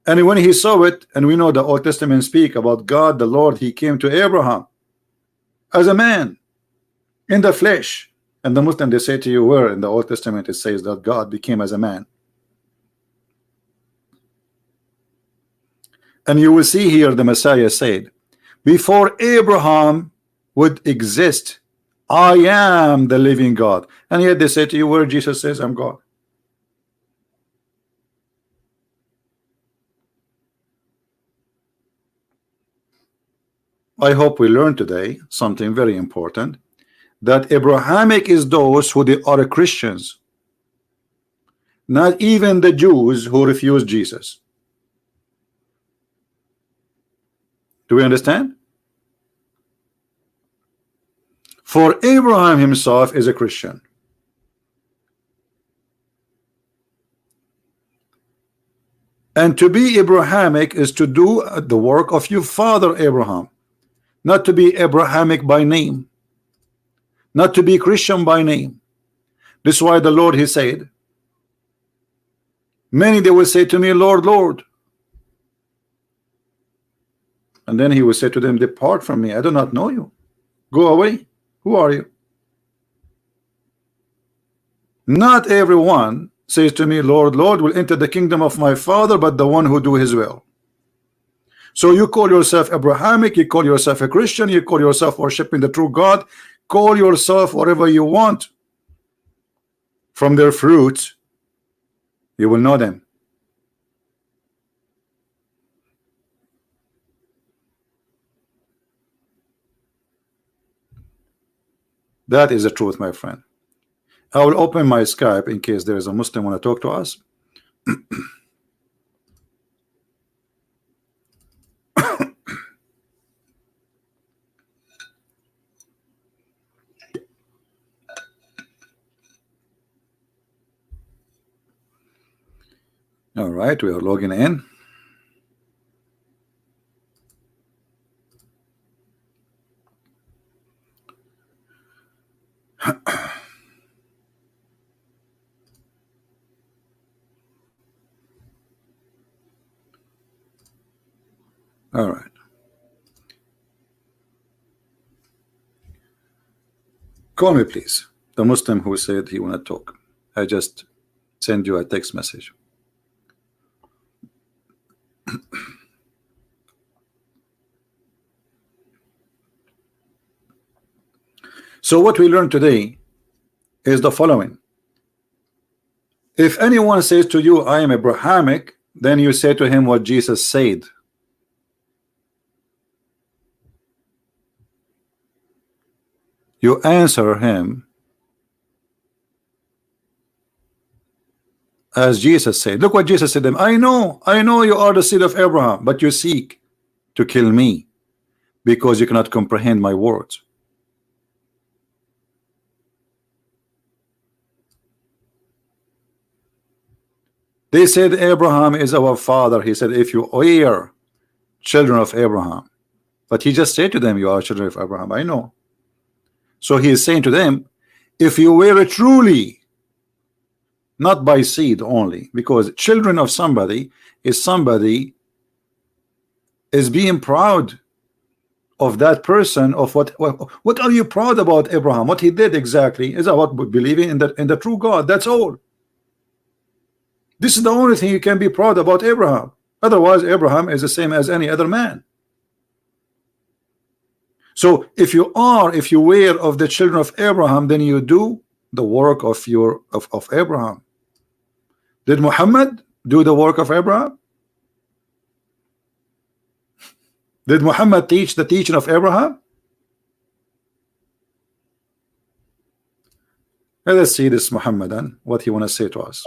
And when he saw it, and we know the Old Testament speak about God, the Lord, he came to Abraham as a man in the flesh. And the Muslim, they say to you, where in the Old Testament it says that God became as a man. And you will see here the Messiah said, before Abraham would exist, I am the living God. And yet they say to you, where Jesus says, I'm God. I hope we learn today something very important, that Abrahamic is those who they are Christians, not even the Jews who refuse Jesus. Do we understand? For Abraham himself is a Christian. And to be Abrahamic is to do the work of your father Abraham, not to be Abrahamic by name, not to be Christian by name. This is why the Lord, he said, many they will say to me, Lord, Lord. And then he will say to them, depart from me, I do not know you. Go away. Who are you? Not everyone says to me, Lord, Lord, will enter the kingdom of my Father, but the one who do his will. So you call yourself Abrahamic, you call yourself a Christian, you call yourself worshiping the true God, call yourself whatever you want. From their fruits, you will know them. That is the truth, my friend. I will open my Skype in case there is a Muslim want to talk to us. All right, we are logging in. All right. Call me, please. The Muslim who said he want to talk. I just send you a text message. So what we learned today is the following. If anyone says to you, I am Abrahamic, then you say to him what Jesus said. You answer him as Jesus said. Look what Jesus said to them. I know you are the seed of Abraham, but you seek to kill me because you cannot comprehend my words. They said Abraham is our father. He said, if you are children of Abraham. But he just said to them, you are children of Abraham. I know. So he is saying to them, if you were truly, not by seed only, because children of somebody is somebody is being proud of that person, of what are you proud about Abraham? What he did exactly is about believing in the true God. That's all. This is the only thing you can be proud about Abraham. Otherwise, Abraham is the same as any other man. So if you were of the children of Abraham, then you do the work of Abraham. Did Muhammad do the work of Abraham? Did Muhammad teach the teaching of Abraham? Let's see this Muhammadan, what he want to say to us.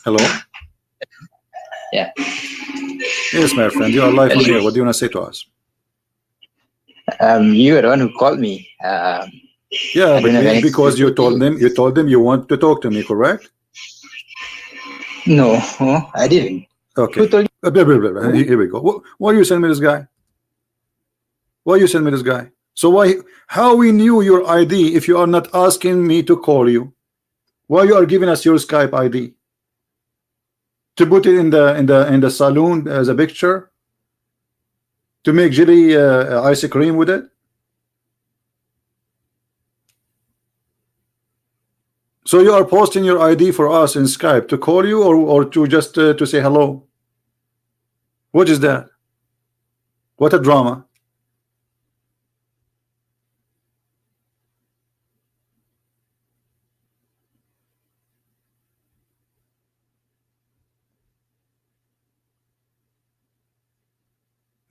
Hello? Yeah. Yes, my friend, you are live on here. What do you want to say to us? You were the one who called me. Yeah, but because you told them you want to talk to me, correct? No, I didn't. Okay. Who told you? Here we go. Why you send me this guy? Why you send me this guy? So how we knew your ID if you are not asking me to call you? Why you are giving us your Skype ID? To put it in the saloon as a picture? To make jelly ice cream with it? So you are posting your ID for us in Skype to call you, or to just to say hello? What is that? What a drama.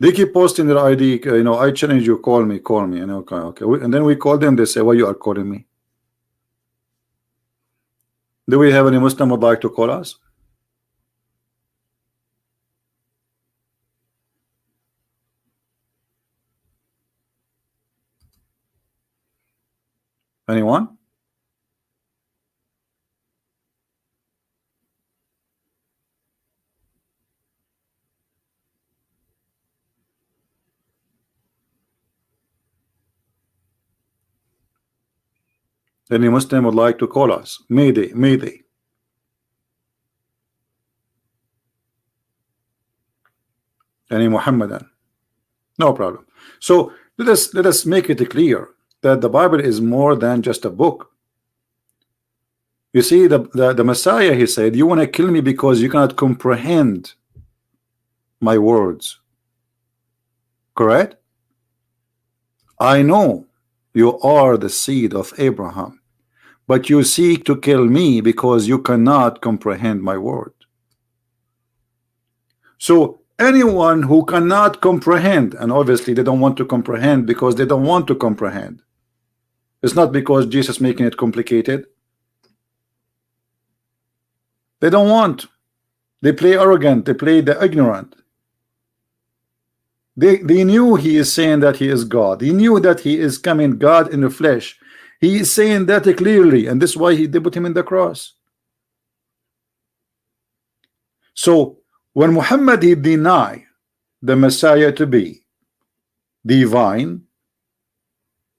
They keep posting their ID, I challenge you, call me, okay. And then we call them, they say, why you are calling me? Do we have any Muslim would like to call us? Anyone? Any Muslim would like to call us? Mayday, Mayday. Any Muhammadan? No problem. So let us make it clear that the Bible is more than just a book. You see, the Messiah, he said, you want to kill me because you cannot comprehend my words. Correct? I know you are the seed of Abraham, but you seek to kill me because you cannot comprehend my word. So anyone who cannot comprehend, and obviously they don't want to comprehend because they don't want to comprehend. It's not because Jesus making it complicated. They don't want. They play arrogant. They play the ignorant. They knew he is saying that he is God. He knew that he is coming God in the flesh. He is saying that clearly, and this is why they put him in the cross. So when Muhammad he denied the Messiah to be divine,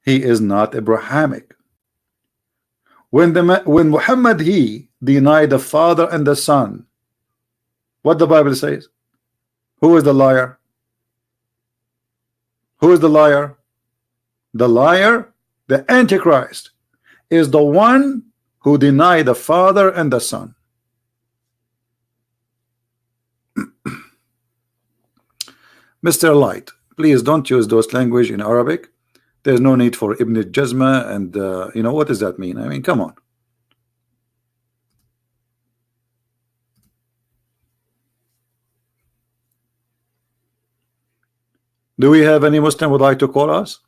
he is not Abrahamic. When Muhammad he denied the Father and the Son, what the Bible says? Who is the liar? Who is the liar? The liar, the Antichrist, is the one who denied the Father and the Son. Mr. Light, please don't use those language in Arabic. There's no need for Ibn Jazma, and what does that mean? I mean, come on. Do we have any Muslim would like to call us?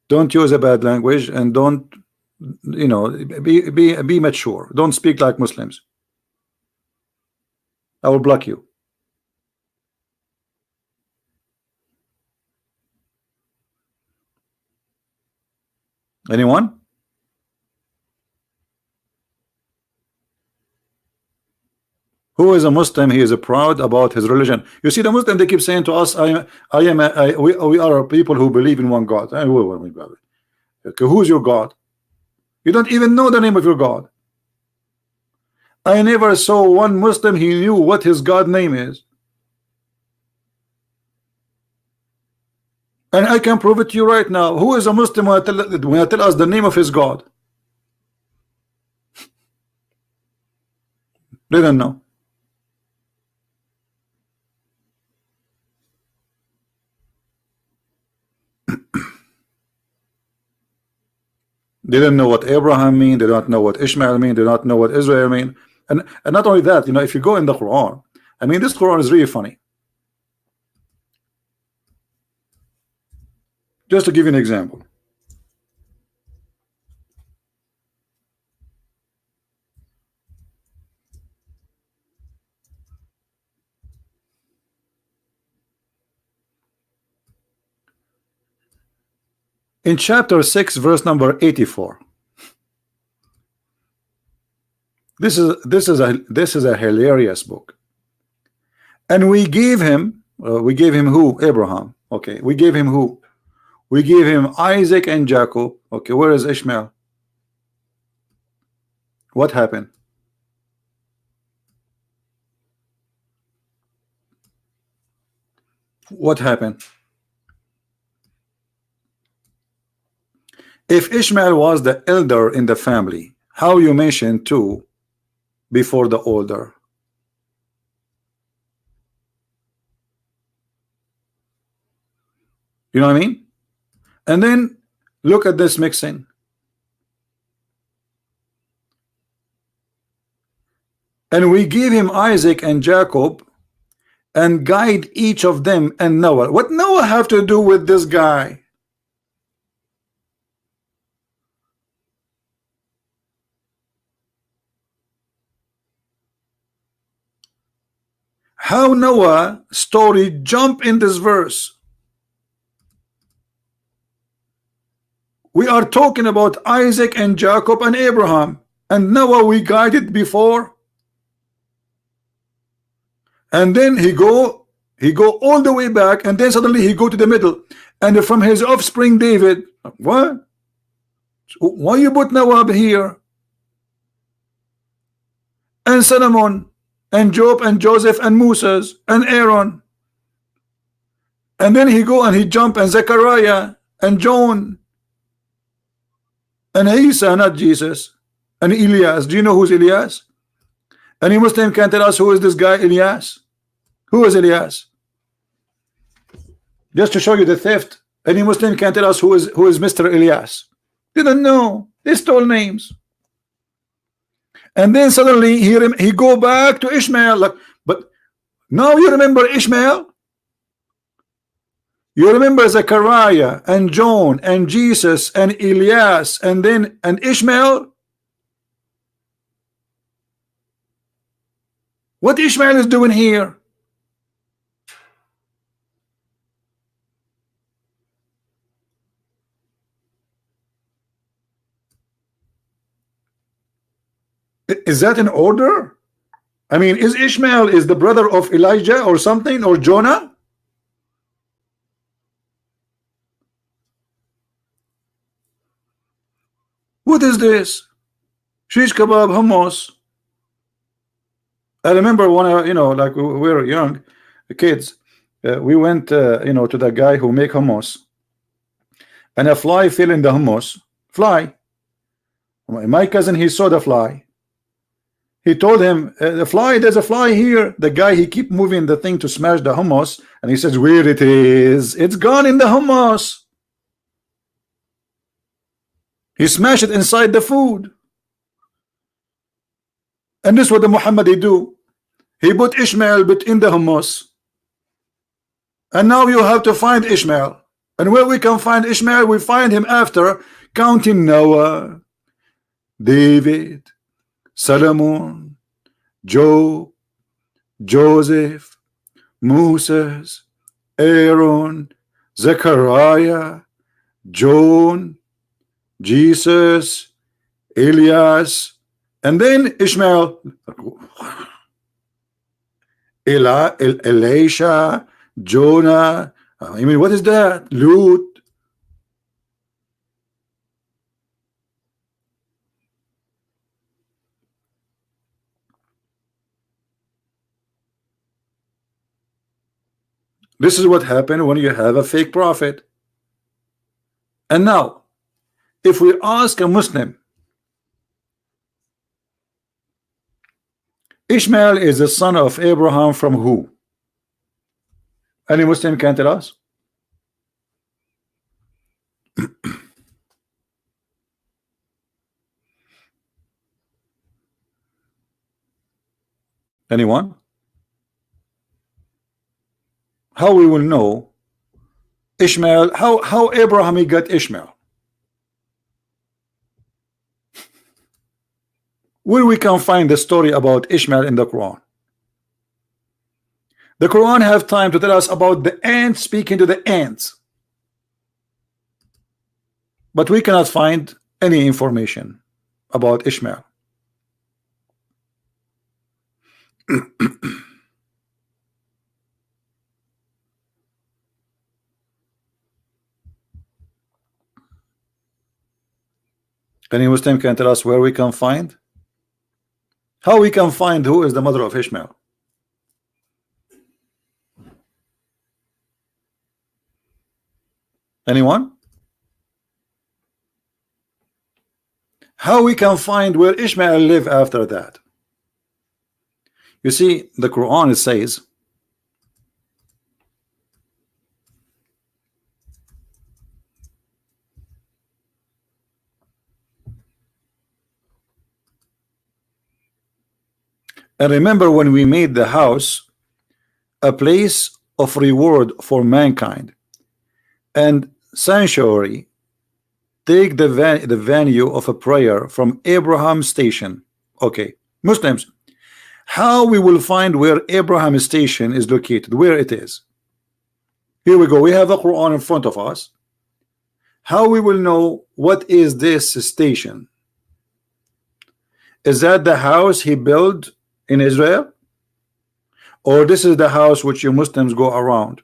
Don't use a bad language, and don't, be mature. Don't speak like Muslims. I will block you. Anyone? Who is a Muslim? He is proud about his religion. You see, the Muslim, they keep saying to us, we are people who believe in one God. Okay, who's your God? You don't even know the name of your God. I never saw one Muslim he knew what his God name is. And I can prove it to you right now. Who is a Muslim when I tell us the name of his God? They don't know. They don't know what Abraham mean. They don't know what Ishmael mean. They don't know what Israel mean. And not only that, you know, if you go in the Quran, I mean, this Quran is really funny. Just to give you an example. In chapter 6, verse number 84. This is a hilarious book. And we gave him who? Abraham. Okay, we gave him who? We gave him Isaac and Jacob. Okay, where is Ishmael? What happened? What happened? If Ishmael was the elder in the family, how you mentioned two before the older? You know what I mean? And then look at this mixing. And we give him Isaac and Jacob and guide each of them and Noah. What Noah have to do with this guy? How Noah story jump in this verse? We are talking about Isaac and Jacob and Abraham, and Noah we guided before, and then he go all the way back, and then suddenly he go to the middle, and from his offspring David. What? Why you put Noah here? And Solomon and Job and Joseph and Moses and Aaron, and then he go and he jump and Zechariah and John and Isa, not Jesus, and Elias. Do you know who's Elias? Any Muslim can tell us who is this guy Elias? Who is Elias? Just to show you the theft. Any Muslim can tell us who is Mr. Elias? Didn't know. They stole names. And then suddenly he go back to Ishmael. Like, but now you remember Ishmael? You remember Zechariah and John and Jesus and Elias and Ishmael? What Ishmael is doing here? Is that in order? I mean, is Ishmael is the brother of Elijah or something, or Jonah? What is this? Shish kebab, hummus. I remember when like we were young kids, we went, to the guy who make hummus, and a fly fell in the hummus. Fly. My cousin, he saw the fly. He told him, the fly, there's a fly here. The guy, he keep moving the thing to smash the hummus, and he says, where it is? It's gone in the hummus. He smashed it inside the food. And this is what the Muhammadi do. He put Ishmael in the hummus. And now you have to find Ishmael. And where we can find Ishmael, we find him after counting Noah, David, Solomon, Job, Joseph, Moses, Aaron, Zechariah, John, Jesus, Elias, and then Ishmael, Elisha, Jonah. I mean, what is that? Lut. This is what happened when you have a fake prophet. And now, if we ask a Muslim, Ishmael is the son of Abraham from who? Any Muslim can tell us? Anyone? How we will know Ishmael? How Abraham he got Ishmael? Where we can find the story about Ishmael in the Quran? The Quran have time to tell us about the ants speaking to the ants, but we cannot find any information about Ishmael. Any Muslim can tell us where we can find? How we can find who is the mother of Ishmael? Anyone? How we can find where Ishmael lived after that? You see, the Quran, it says, and remember when we made the house a place of reward for mankind and sanctuary, take the venue of a prayer from Abraham's station. Okay, Muslims, how we will find where Abraham's station is located, where it is? Here we go. We have the Quran in front of us. How we will know what is this station? Is that the house he built in Israel, or this is the house which you Muslims go around?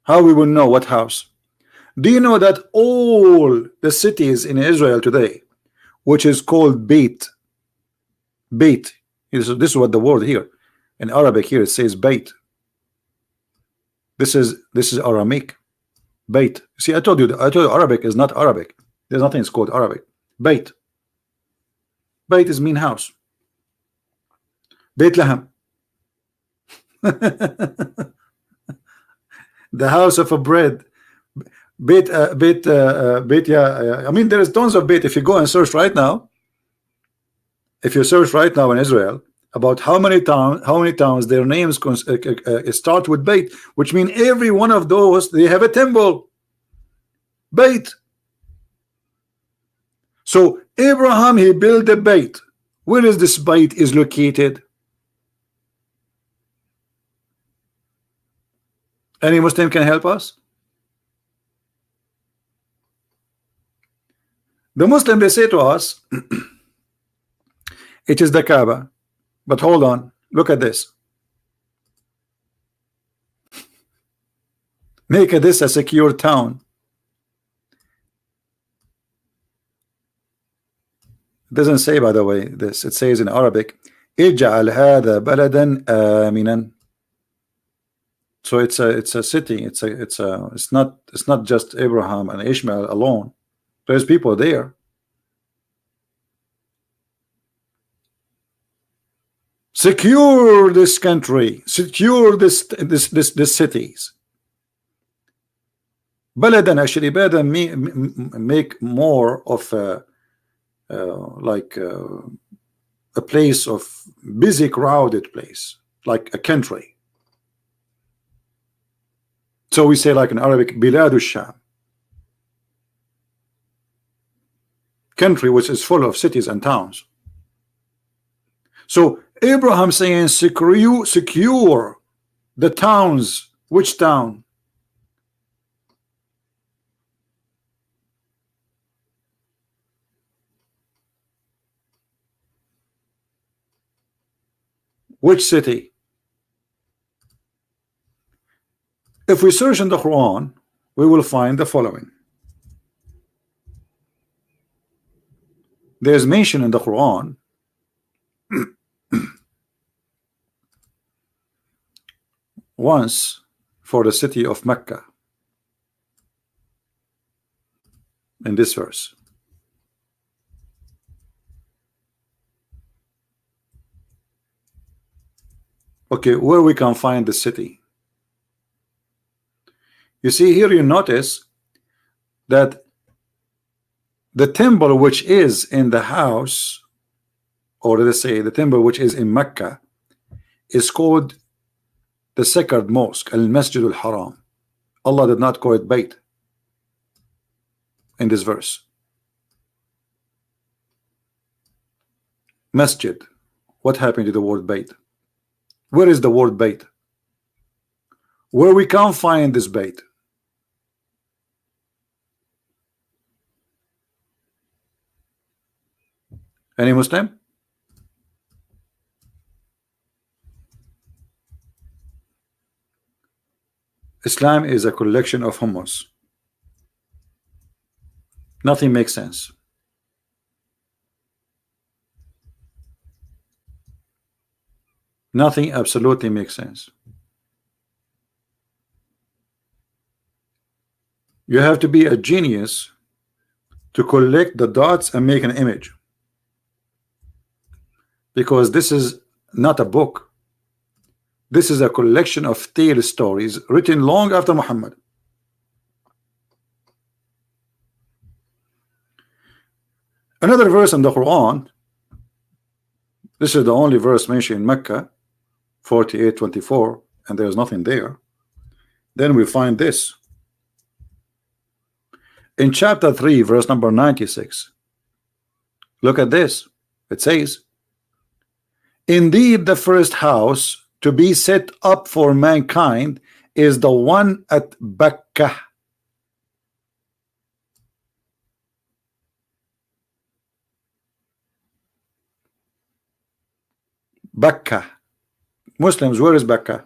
How we will know what house? Do you know that all the cities in Israel today, which is called Beit, this is what the word here in Arabic here it says Beit. This is Aramaic. Beit. See, I told you Arabic is not Arabic. There's nothing it's called Arabic. Beit. Beit is mean house. Bethlehem. The house of a bread. Yeah. I mean, there is tons of Beit. If you go and search right now, if you search right now in Israel about how many towns their names start with Beit, which means every one of those they have a temple. Beit. So Abraham, he built a Beit. Where is this Beit is located? Any Muslim can help us? The Muslim, they say to us, it is the Kaaba. But hold on, look at this. Make this a secure town. It doesn't say, by the way, this. It says in Arabic, اجعل هذا بلدا آمنا. So it's a city. It's not just Abraham and Ishmael alone. There's people there. Secure this country. Secure this cities. Baladan, actually, better make more of like a place of busy, crowded place, like a country. So we say, like in Arabic, Biladu Sham, country which is full of cities and towns. So Abraham saying secure the towns. Which town? Which city? If we search in the Quran, we will find the following. There's mention in the Quran once for the city of Mecca in this verse. Okay, where we can find the city? You see here, you notice that the temple which is in the house, or let's say the temple which is in Mecca, is called the sacred mosque, Al-Masjid Al-Haram. Allah did not call it Bayt in this verse. Masjid. What happened to the word Bayt? Where is the word Bayt? Where we can't find this Bayt? Any Muslim? Islam is a collection of hummus. Nothing makes sense. Nothing absolutely makes sense. You have to be a genius to collect the dots and make an image, because this is not a book. This is a collection of tale stories written long after Muhammad. Another verse in the Quran, this is the only verse mentioned in Mecca, 48:24, and there's nothing there. Then we find this in chapter 3, verse number 96. Look at this. It says, indeed the first house to be set up for mankind is the one at Bakkah. Bakkah. Muslims, where is Bakkah?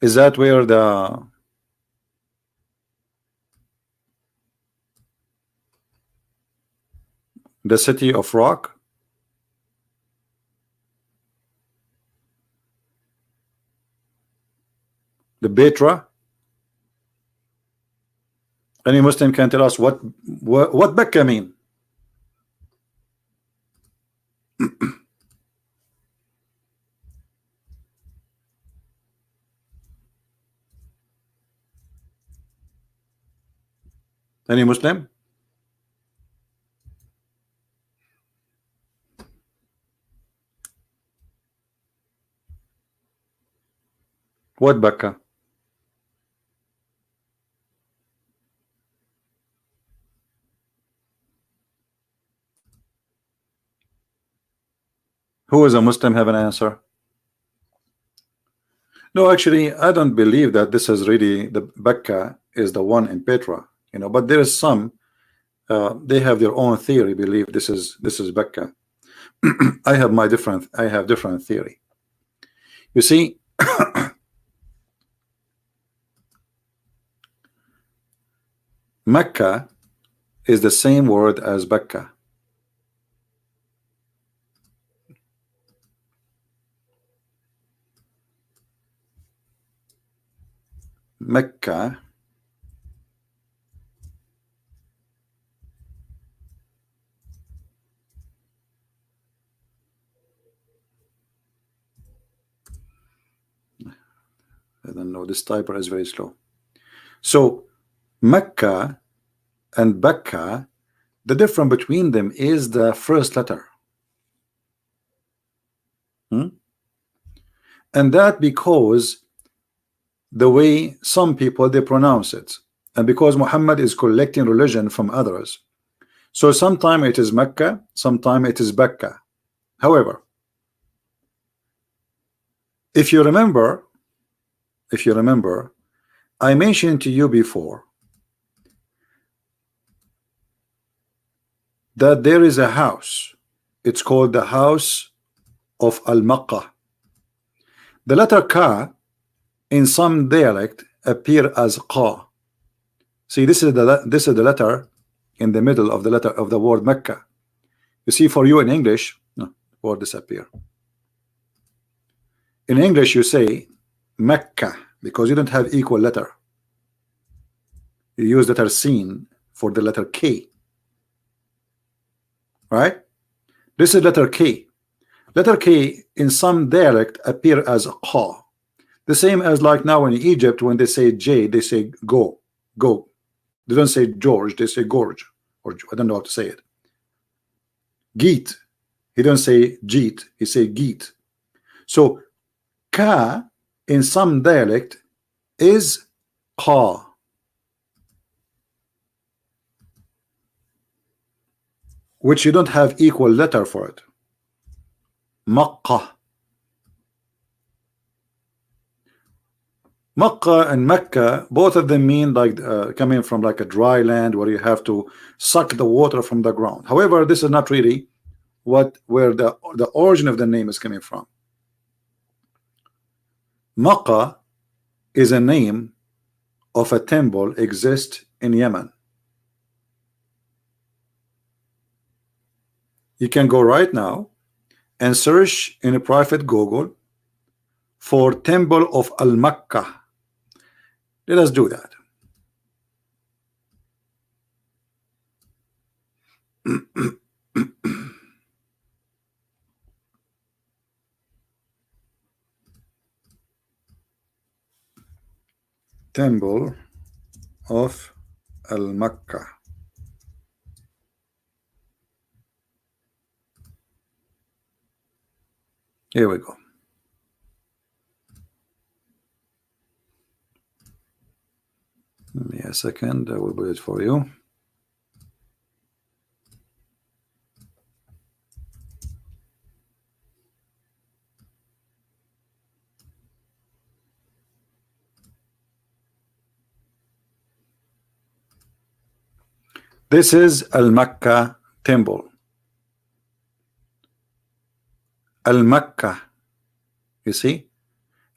Is that where the city of rock? The Betra? Any Muslim can tell us what Bakkah mean? Any Muslim? What Bakkah? Who is a Muslim have an answer? No, actually, I don't believe that this is really the Bakkah is the one in Petra, you know, but there is some they have their own theory, believe this is Bakkah. I have different theory. You see, Mecca is the same word as Bakkah. Mecca I don't know, this typer is very slow. So Mecca and Bakkah, the difference between them is the first letter. And that because the way some people they pronounce it, and because Muhammad is collecting religion from others, so sometime it is Mecca, sometime it is Bakkah. However, if you remember, I mentioned to you before that there is a house. It's called the house of Al-Makkah. The letter Ka in some dialect appear as Qa. See, this is the letter in the middle of the letter of the word Mecca. You see, for you in English, no, word disappear. In English, you say Mecca because you don't have equal letter. You use letter Sin for the letter K. Right? This is letter K. Letter K in some dialect appear as Qa. The same as like now in Egypt, when they say J, they say go. They don't say George, they say Gorge. Or I don't know how to say it. Geet. He don't say Jeet, he say Geet. So Ka in some dialect is Qa. Which you don't have equal letter for it. Makkah. Makkah and Mecca, both of them mean like coming from like a dry land where you have to suck the water from the ground. However, this is not really where the origin of the name is coming from. Makkah is a name of a temple exists in Yemen. You can go right now and search in a private Google for Temple of Al-Makkah. Let us do that. Temple of Al-Makkah. Here we go. Give me a second, I will put it for you. This is Al-Makkah temple. Al-Makkah. You see?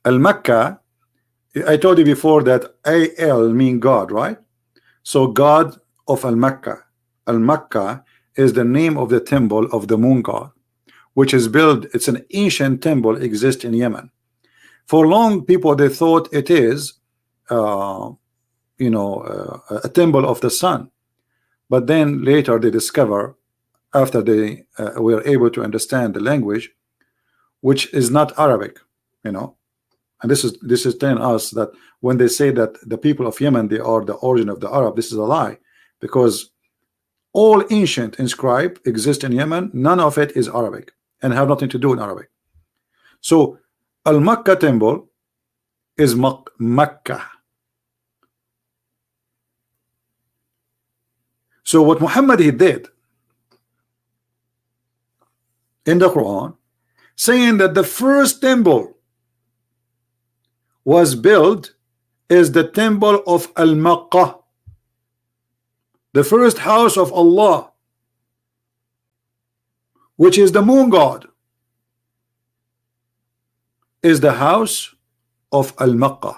Al-Makkah, I told you before that Al mean God, right? So God of Al-Makkah. Al-Makkah is the name of the temple of the moon god, which is built, it's an ancient temple, exists in Yemen. For long, people, they thought it is a temple of the sun. But then later they discover, after they were able to understand the language, which is not Arabic, and this is telling us that when they say that the people of Yemen, they are the origin of the Arab, this is a lie, because all ancient inscribed exist in Yemen. None of it is Arabic and have nothing to do in Arabic. So Al-Makkah temple is Makkah. So what Muhammad he did in the Quran, saying that the first temple was built is the temple of Al-Makkah, the first house of Allah, which is the moon god, is the house of Al-Makkah.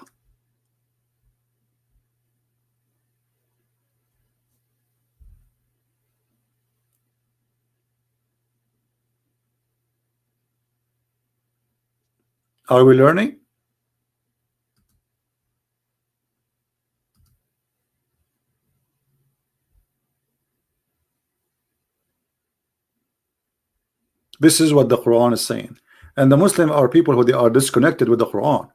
Are we learning? This is what the Quran is saying. And the Muslims are people who they are disconnected with the Quran.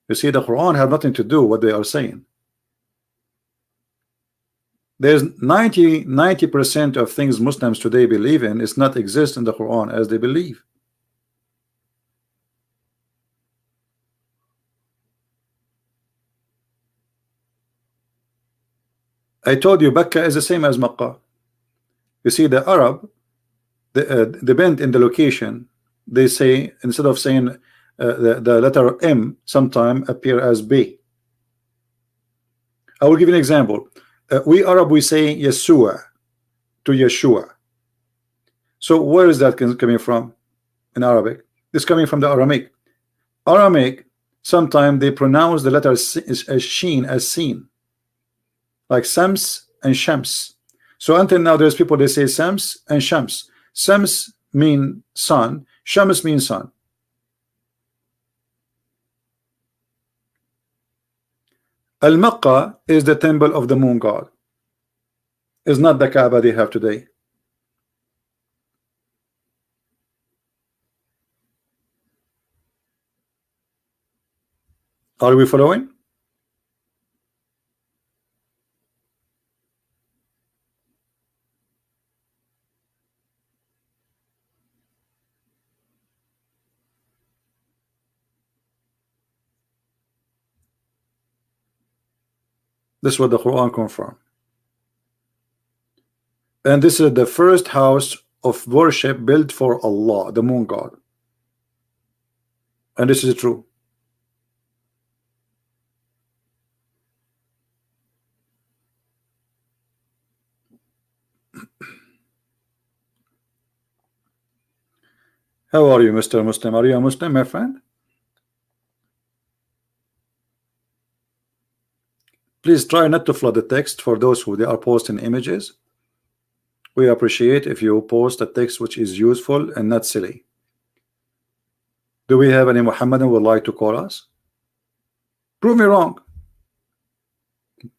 You see, the Quran have nothing to do with what they are saying. There's 90% of things Muslims today believe in is not exist in the Quran as they believe. I told you Mecca is the same as Makkah. You see, the Arab, the bend in the location, they say, instead of saying the letter M, sometime appear as B. I will give you an example. We Arab, we say Yeshua to Yeshua. So where is that coming from in Arabic? It's coming from the Aramaic. Aramaic, sometimes they pronounce the letter as sheen, as seen, like Sams and Shams. So until now, there's people they say Sams and Shams. Sams mean sun, Shams means sun. Al-Makkah is the temple of the moon god. It's not the Kaaba they have today. Are we following? This is what the Quran confirms. And this is the first house of worship built for Allah, the moon god. And this is true. How are you, Mr. Muslim? Are you a Muslim, my friend? Please try not to flood the text for those who they are posting images. We appreciate if you post a text which is useful and not silly. Do we have any Muhammadan who would like to call us? Prove me wrong.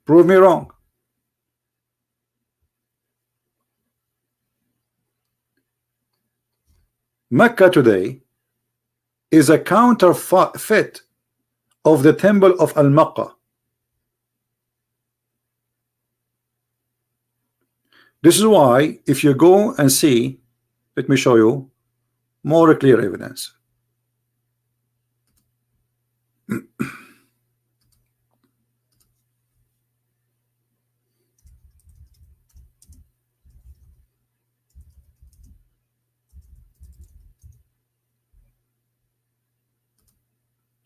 Prove me wrong. Mecca today is a counterfeit of the temple of Al-Makkah. This is why if you go and see, let me show you more clear evidence.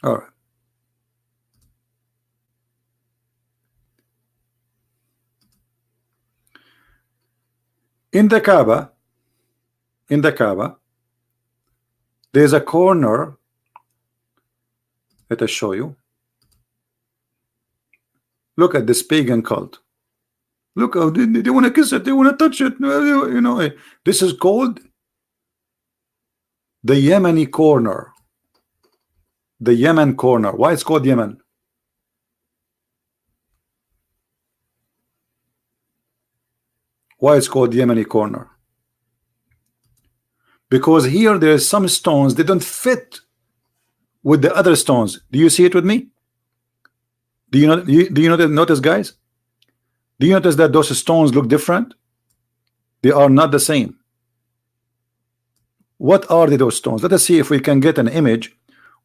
All right. In the Kaaba, there's a corner. Let us show you. Look at this pagan cult. Look how they want to kiss it, they want to touch it. You know, this is called the Yemeni corner. The Yemen corner. Why it's called Yemen? Why it's called Yemeni corner? Because here there are some stones they don't fit with the other stones. Do you see it with me? Do you notice, guys? Do you notice that those stones look different? They are not the same. What are those stones? Let us see if we can get an image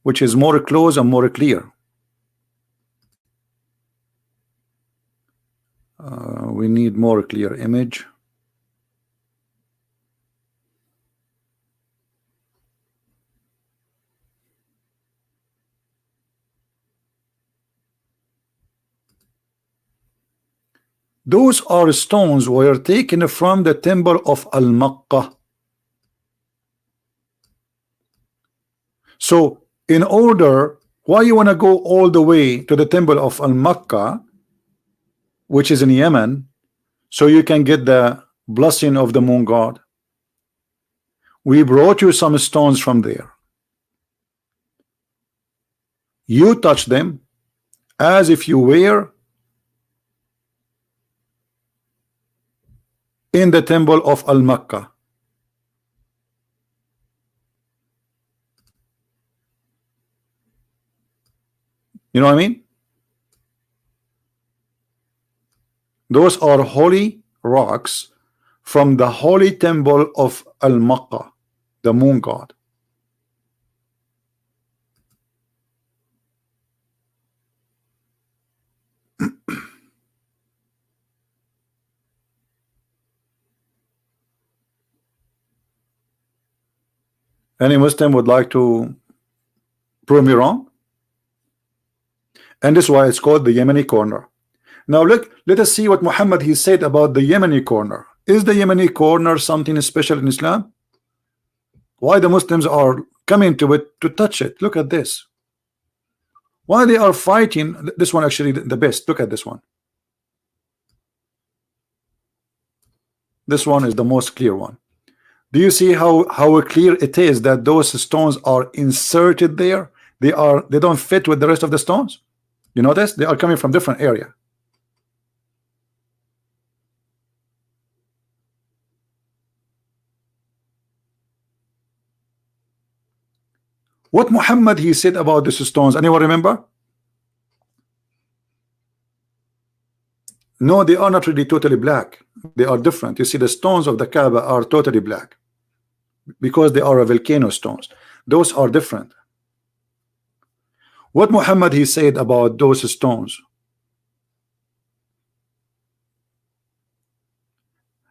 which is more close and more clear. We need more clear image. Those are stones were taken from the temple of Al-Makkah. So in order, why you want to go all the way to the temple of Al-Makkah, which is in Yemen, so you can get the blessing of the moon god? We brought you some stones from there. You touch them as if you were in the temple of Al-Makkah. You know what I mean? Those are holy rocks from the holy temple of Al-Makkah, the moon god. Any Muslim would like to prove me wrong? And this is why it's called the Yemeni corner. Now look, let us see what Muhammad he said about the Yemeni corner. Is the Yemeni corner something special in Islam? Why the Muslims are coming to it to touch it? Look at this. Why they are fighting this one, actually the best. Look at this one. This one is the most clear one. Do you see how clear it is that those stones are inserted there? They don't fit with the rest of the stones. You notice they are coming from different area. What Muhammad he said about these stones, anyone remember? No, they are not really totally black. They are different. You see, the stones of the Kaaba are totally black because they are a volcano stones. Those are different. What Muhammad he said about those stones?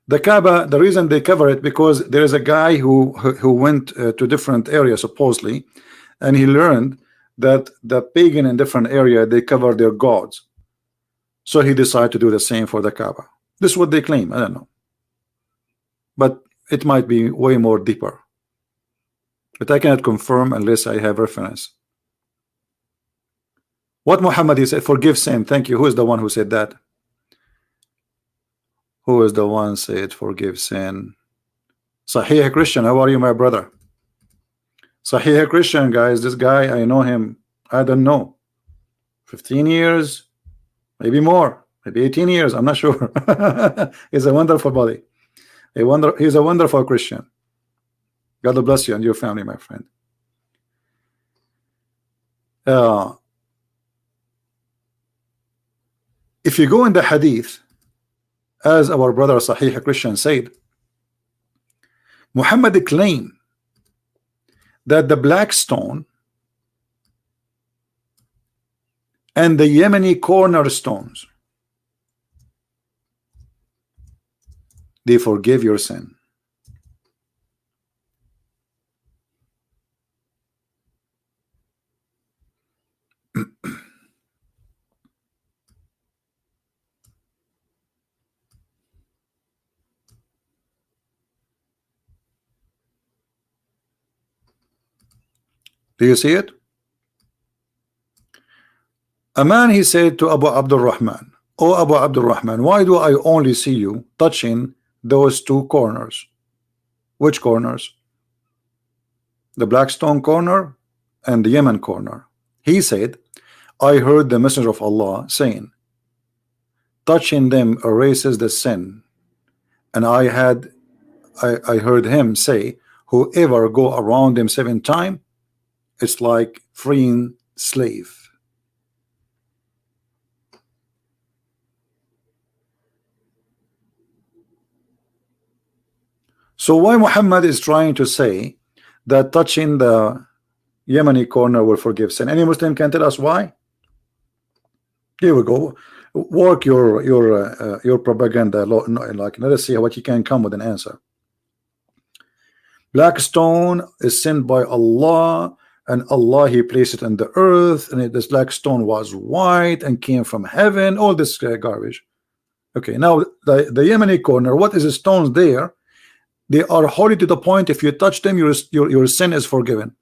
The Kaaba, the reason they cover it because there is a guy who went to different areas supposedly, and he learned that the pagan in different area they cover their gods. So he decided to do the same for the Kaaba. This is what they claim. I don't know, but it might be way more deeper. But I cannot confirm unless I have reference. What Muhammad he said, forgive sin. Thank you. Who is the one who said that? Who is the one said forgive sin? Sahih Christian, how are you, my brother? Sahih Christian, guys. This guy, I know him. I don't know, 15 years, maybe more, maybe 18 years. I'm not sure. He's a wonderful body. He's a wonderful Christian. God bless you and your family, my friend. If you go in the hadith, as our brother Sahih Christian said, Muhammad claimed that the black stone and the Yemeni cornerstones, they forgive your sin. Do you see it? A man he said to Abu Abdul Rahman, "Oh Abu Abdul Rahman, why do I only see you touching those two corners?" Which corners? The Blackstone corner and the Yemen corner. He said, I heard the Messenger of Allah saying, touching them erases the sin. And I heard him say, whoever go around them 7 times, it's like freeing slave. So why Muhammad is trying to say that touching the Yemeni corner will forgive sin? Any Muslim can tell us why? Here we go. Work your propaganda. Like, let us see what you can come with an answer. Black stone is sent by Allah, and Allah he placed it in the earth, and this black stone was white and came from heaven. All this garbage. Okay, now the Yemeni corner, what is the stones there? They are holy to the point if you touch them, your sin is forgiven.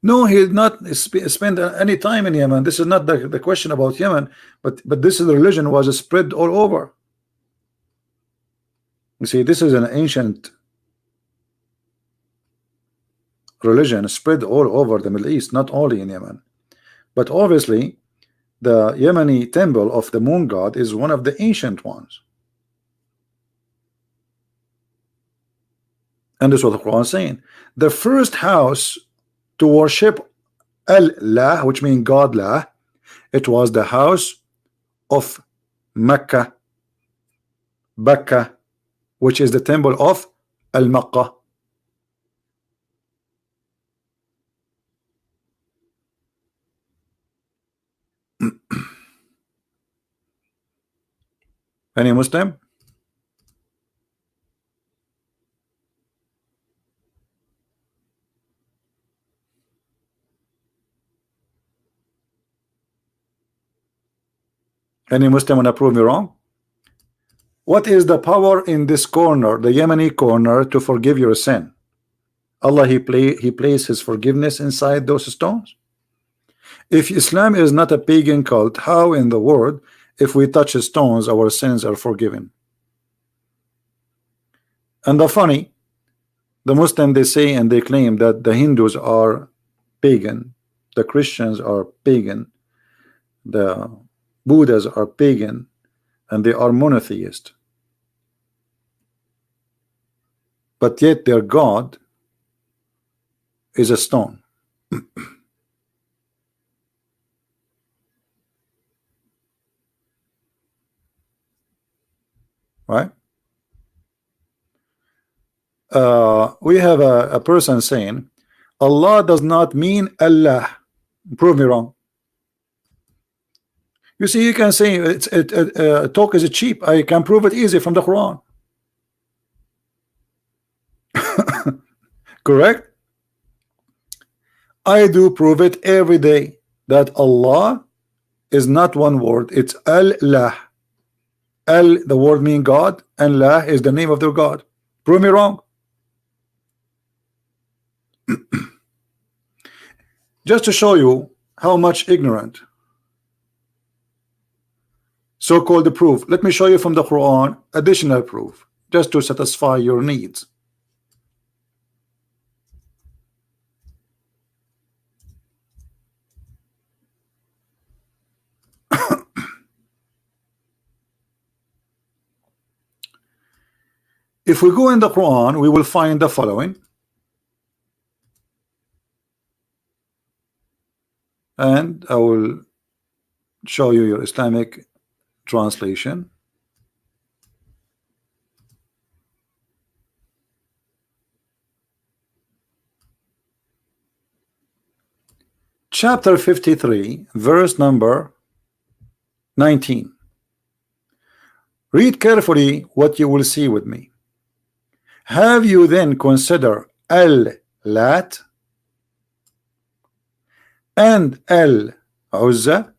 No, he did not spend any time in Yemen. This is not the question about Yemen, but this is the religion was spread all over. You see, this is an ancient religion spread all over the Middle East, not only in Yemen. But obviously, the Yemeni temple of the moon god is one of the ancient ones. And this is what the Quran is saying. The first house to worship Allah, which means God La, it was the house of Mecca, Bakka, which is the temple of Al-Makkah. Any Muslim? Any Muslim want to prove me wrong? What is the power in this corner, the Yemeni corner, to forgive your sin? Allah, he placed his forgiveness inside those stones. If Islam is not a pagan cult, how in the world, if we touch stones, our sins are forgiven? And the funny, the Muslim, they say and they claim that the Hindus are pagan, the Christians are pagan, the Buddhas are pagan, and they are monotheist. But yet their God is a stone. Right? We have a person saying Allah does not mean Allah. Prove me wrong. You see, you can say talk is cheap. I can prove it easy from the Quran. Correct? I do prove it every day that Allah is not one word, it's Allah. Al, the word mean God, and La is the name of their God. Prove me wrong. Just to show you how much ignorant so-called proof, let me show you from the Quran additional proof just to satisfy your needs. If we go in the Quran, we will find the following. And I will show you your Islamic translation. Chapter 53, verse number 19. Read carefully what you will see with me. Have you then considered Al-Lat and Al-Uzza?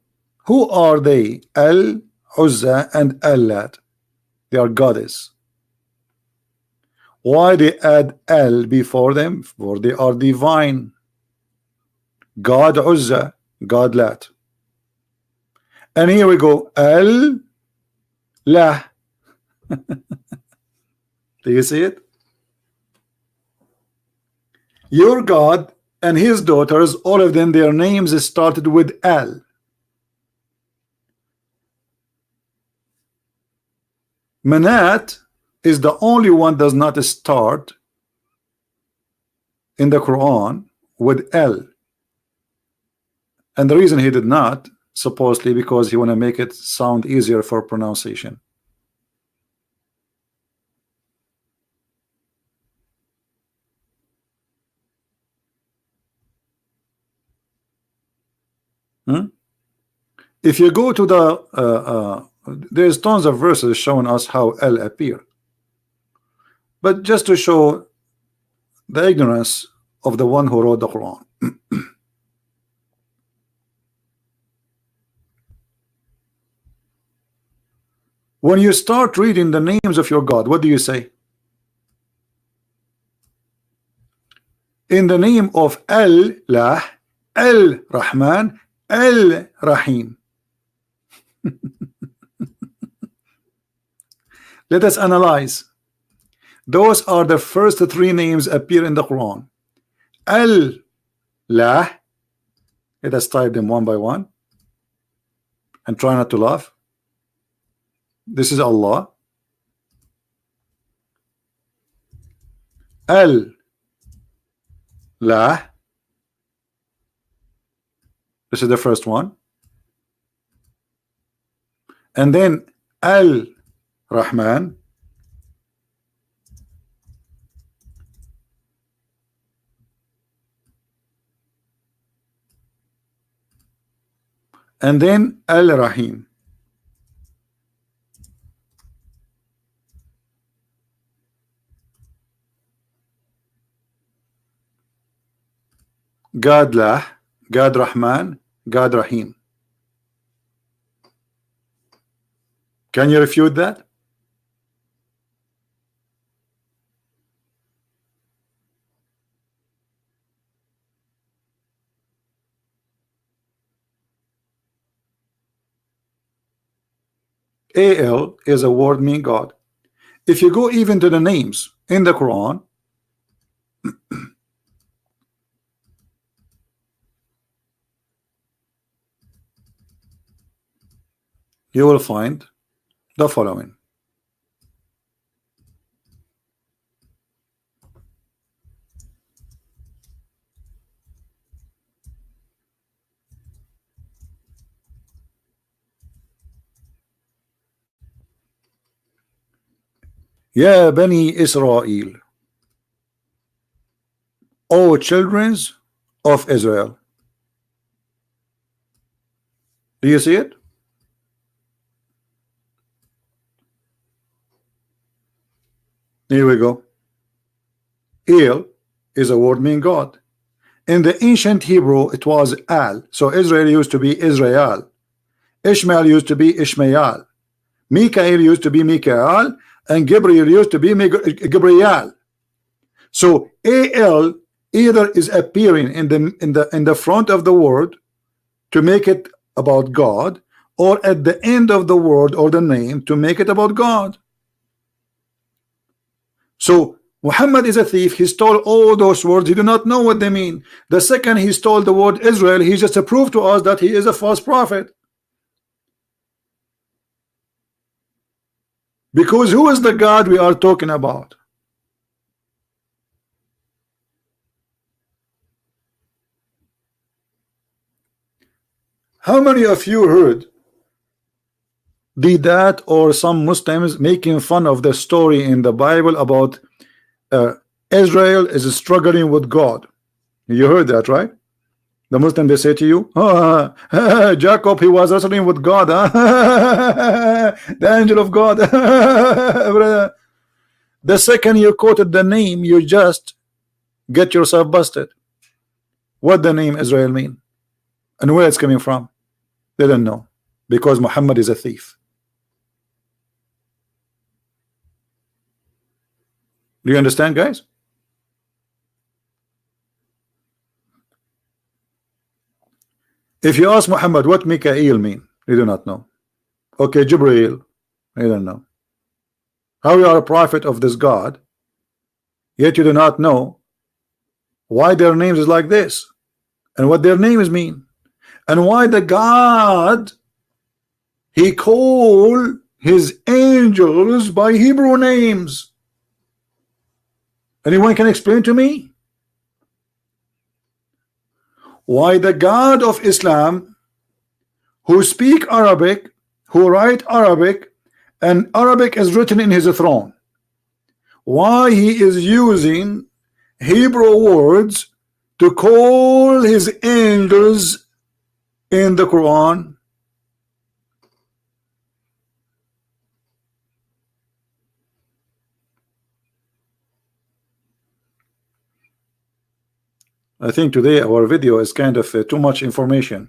Who are they? Al-Uzza and Al-Lat. They are goddess. Why they add Al before them? For they are divine. God Uzza, God Lat. And here we go. Al-La. Do you see it? Your God and his daughters, all of them, their names started with Al. Manat is the only one does not start in the Quran with L. And the reason he did not, supposedly because he want to make it sound easier for pronunciation. If you go to the there's tons of verses showing us how L appear, but just to show the ignorance of the one who wrote the Quran. When you start reading the names of your God, what do you say? In the name of Allah, Al-Rahman, Al-Rahim. Let us analyze. Those are the first three names appear in the Quran. Allah. Let us type them one by one and try not to laugh. This is Allah. Allah. This is the first one. And then Al-Rahman. And then Al-Rahim. God Lah, God Rahman, God Rahim. Can you refute that? Al is a word meaning God. If you go even to the names in the Quran, you will find the following. Ya Bani Israel, O children of Israel. Do you see it? Here we go. El is a word meaning God. In the ancient Hebrew, it was Al. So Israel used to be Israel. Ishmael used to be Ishmael. Mikael used to be Mikael, and Gabriel used to be Gabriel. So Al either is appearing in the front of the word to make it about God, or at the end of the word or the name to make it about God. So Muhammad is a thief. He stole all those words. He do not know what they mean. The second he stole the word Israel, he just proved to us that he is a false prophet. Because who is the God we are talking about? How many of you heard that or some Muslims making fun of the story in the Bible about Israel is struggling with God? You heard that, right? The Muslim, they say to you, oh, Jacob, he was wrestling with God, the angel of God. The second you quoted the name, you just get yourself busted. What the name Israel mean and where it's coming from? They don't know, because Muhammad is a thief. Do you understand, guys? If you ask Muhammad what Mikael mean, he do not know. Okay, Jibreel, he don't know. How you are a prophet of this God, yet you do not know why their names is like this, and what their names mean, and why the God he called his angels by Hebrew names. Anyone can explain to me why the God of Islam, who speak Arabic, who write Arabic, and Arabic is written in his throne, why he is using Hebrew words to call his angels in the Quran? I think today our video is kind of too much information.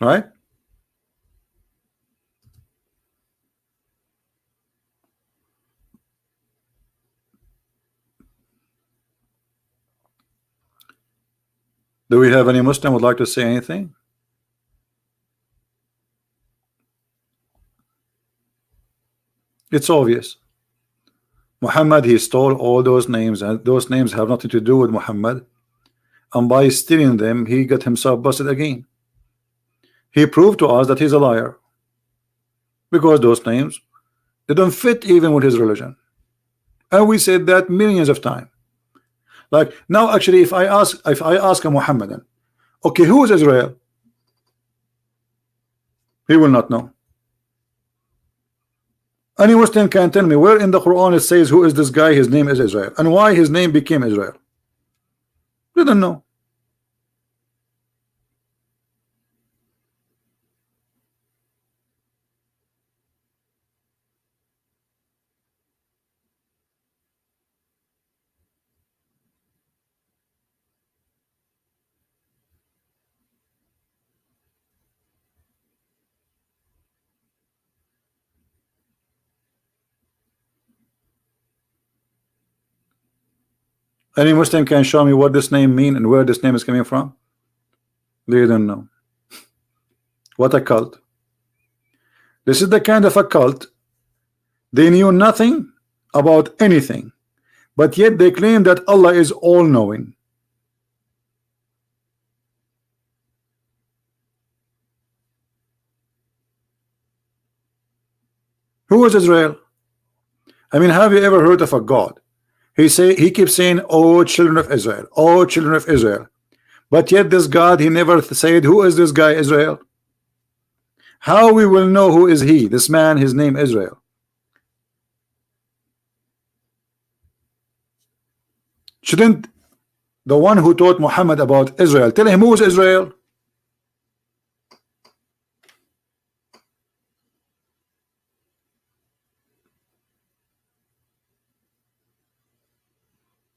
Right? Do we have any Muslim would like to say anything? It's obvious. Muhammad, he stole all those names, and those names have nothing to do with Muhammad, and by stealing them he got himself busted again. He proved to us that he's a liar, because those names, they don't fit even with his religion, and we said that millions of times. Like now, actually, if I ask a Muhammadan, okay, who is Israel? He will not know. Any Muslim can tell me where in the Quran it says who is this guy, his name is Israel, and why his name became Israel. They don't know. Any Muslim can show me what this name mean and where this name is coming from? They don't know. What a cult. This is the kind of a cult. They knew nothing about anything, but yet they claim that Allah is all-knowing. Who is Israel? I mean, have you ever heard of a God? He keeps saying, "Oh, children of Israel, oh, children of Israel," but yet this God, he never said, "Who is this guy Israel?" How we will know who is he? This man, his name Israel. Shouldn't the one who taught Muhammad about Israel tell him who is Israel?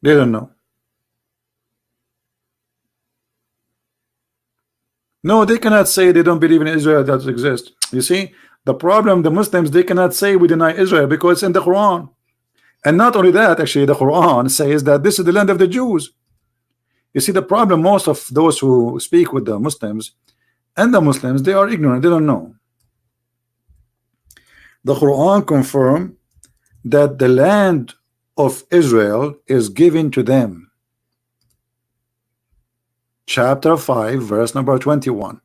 They don't know. No, they cannot say they don't believe in Israel that exists. You see, the problem, the Muslims, they cannot say we deny Israel because it's in the Quran. And not only that, actually, the Quran says that this is the land of the Jews. You see, the problem, most of those who speak with the Muslims and the Muslims, they are ignorant, they don't know. The Quran confirms that the land of Israel is given to them. Chapter 5, verse number 21.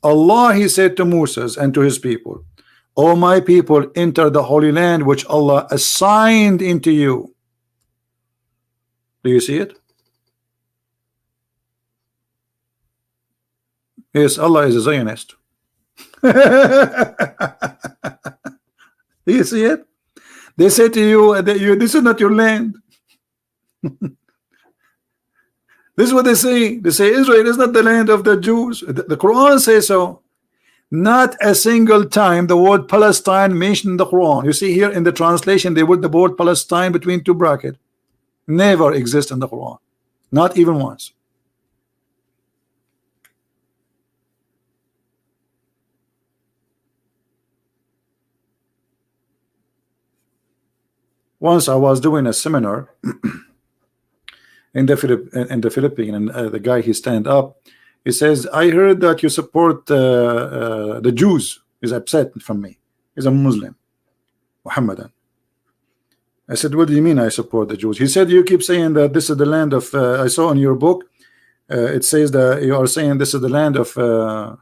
Allah, he said to Moses and to his people, "O my people, enter the holy land which Allah assigned into you." Do you see it? Yes, Allah is a Zionist. Do you see it? They say to you that this is not your land. This is what they say. They say Israel is not the land of the Jews. The Quran says so. Not a single time the word Palestine mentioned in the Quran. You see here in the translation they put the word Palestine between two brackets. Never exists in the Quran. Not even once. Once I was doing a seminar in the Philippines, and the guy, he stand up, he says, "I heard that you support the Jews." He's upset from me. He's a Muslim, Muhammadan. I said, "What do you mean I support the Jews?" He said, "You keep saying that this is the land of I saw in your book it says that you are saying this is the land of the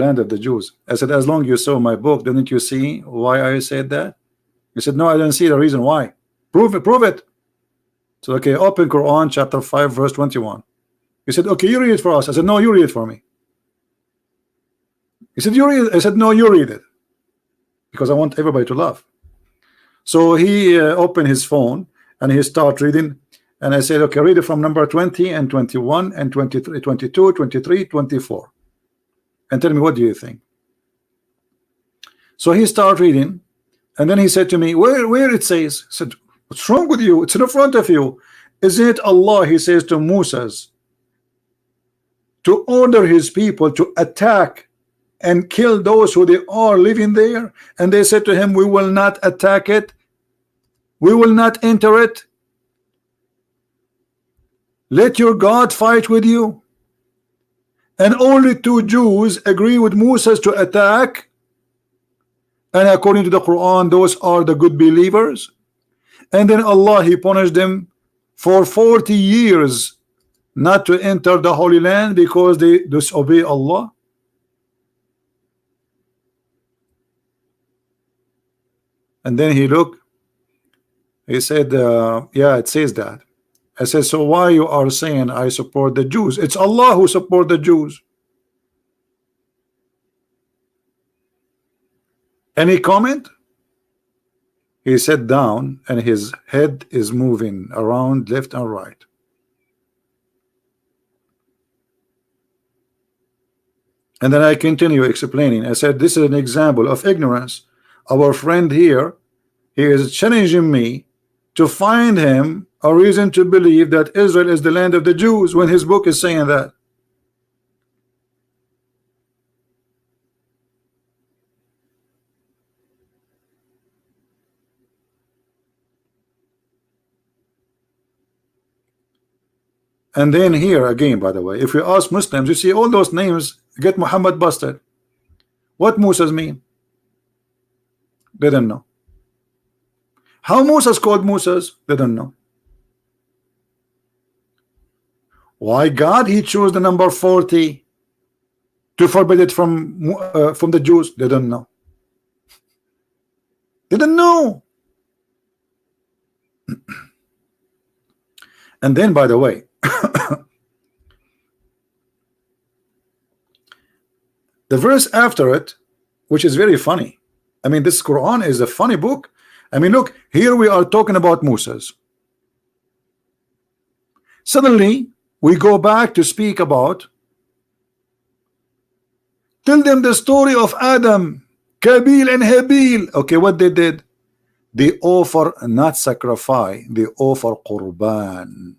land of the Jews." I said, "As long as you saw my book, didn't you see why I said that?" He said, "No, I don't see the reason why." Prove it, prove it. So okay, open Quran chapter 5 verse 21. He said, "Okay, you read it for us." I said, "No, you read it for me." He said, "You read it." I said, "No, you read it," because I want everybody to laugh. So he opened his phone and he started reading, and I said, "Okay, read it from number 20 and 21 and 23, 22, 23, 24, and tell me what do you think." So he started reading, and then he said to me, where it says. I said, "What's wrong with you? It's in front of you. Isn't it Allah?" He says to Moses to order his people to attack and kill those who they are living there, and they said to him, "We will not attack it, we will not enter it. Let your God fight with you." And only two Jews agree with Moses to attack, and according to the Quran those are the good believers. And then Allah, he punished them for 40 years not to enter the Holy Land because they disobey Allah. And then he looked, he said, "Yeah, it says that." I said, "So why you are saying I support the Jews? It's Allah who support the Jews." Any comment? He sat down and his head is moving around left and right. And then I continue explaining. I said, "This is an example of ignorance. Our friend here, he is challenging me to find him a reason to believe that Israel is the land of the Jews when his book is saying that." And then here again, by the way, if you ask Muslims, you see all those names get Muhammad busted. What Musa's mean? They don't know. How Musa's called Musa's? They don't know. Why God he chose the number 40 to forbid it from the Jews? They don't know. They don't know. And then, by the way, the verse after it, which is very funny. I mean, this Quran is a funny book. I mean, look, here we are talking about Musa's. Suddenly, we go back to speak about, tell them the story of Adam, Kabil and Habil. Okay, what they did? They offer not sacrifice, they offer Qurban.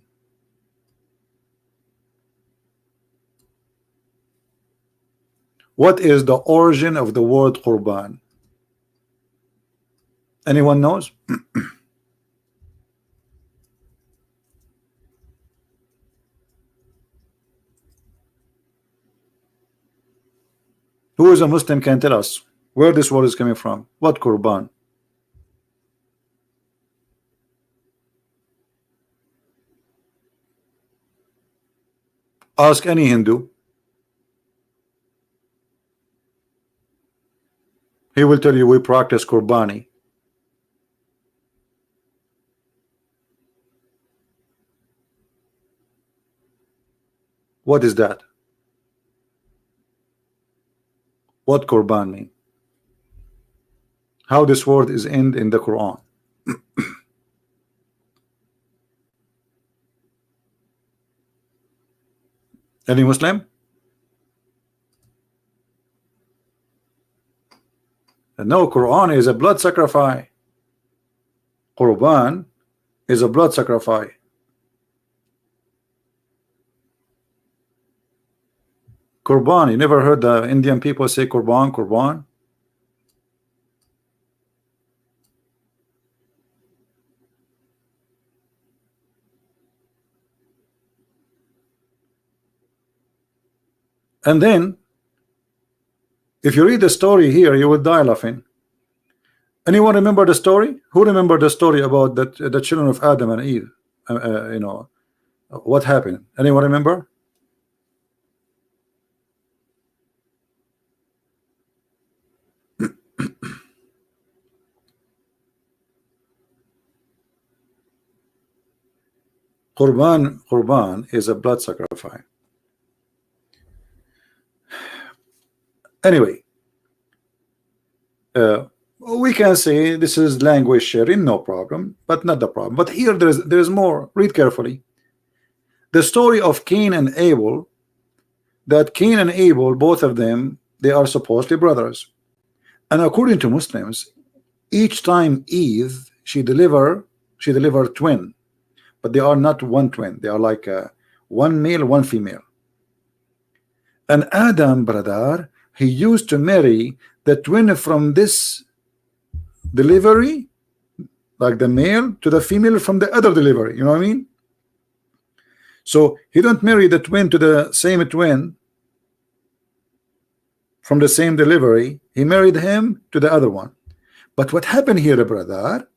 What is the origin of the word Qurban? Anyone knows? Who is a Muslim can tell us where this word is coming from? What Qurban? Ask any Hindu. He will tell you we practice Qurbani. What is that? What Qurban mean? How this word is in the Quran? Any Muslim? No, Quran is a blood sacrifice. Qurban is a blood sacrifice. Qurban, you never heard the Indian people say Qurban, Qurban? And then if you read the story here, you would die laughing. Anyone remember the story? Who remember the story about the children of Adam and Eve? You know what happened? Anyone remember? Qurban is a blood sacrifice. Anyway, we can say this is language sharing, no problem, but not the problem. But here there is more. Read carefully. The story of Cain and Abel, that Cain and Abel, both of them, they are supposedly brothers. And according to Muslims, each time Eve, she delivered twin, but they are not one twin. They are like one male, one female. And Adam, brother, he used to marry the twin from this delivery, like the male, to the female from the other delivery. You know what I mean? So he don't marry the twin to the same twin from the same delivery. He married him to the other one. But what happened here, brother,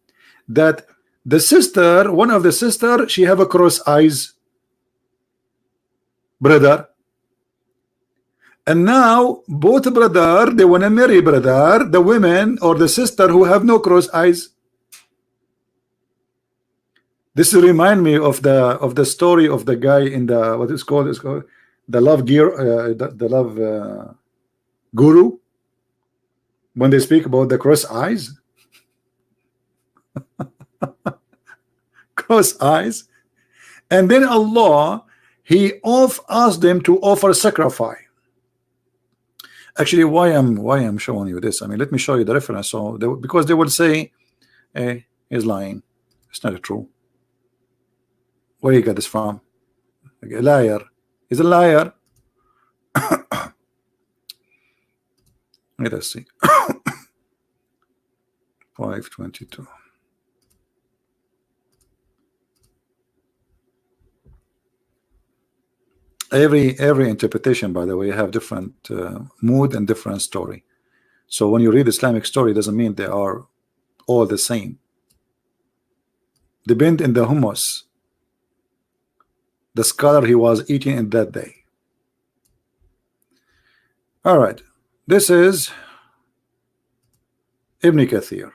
that the sister, one of the sister, she have a cross eyes, brother. And now both brother, they want to marry brother, the women or the sister who have no cross eyes. This remind me of the story of the guy in the what is called, the love gear, the love guru, when they speak about the cross eyes. Cross eyes. And then Allah, he asked them to offer sacrifice. Actually, why I'm showing you this? I mean, let me show you the reference. So because they would say, hey, he's lying. It's not true. Where you got this from? A liar. He's a liar. Let us see. 522. every interpretation, by the way, have different mood and different story. So when you read Islamic story, doesn't mean they are all the same. Depend in the hummus, the scholar he was eating in that day. All right, this is Ibn Kathir.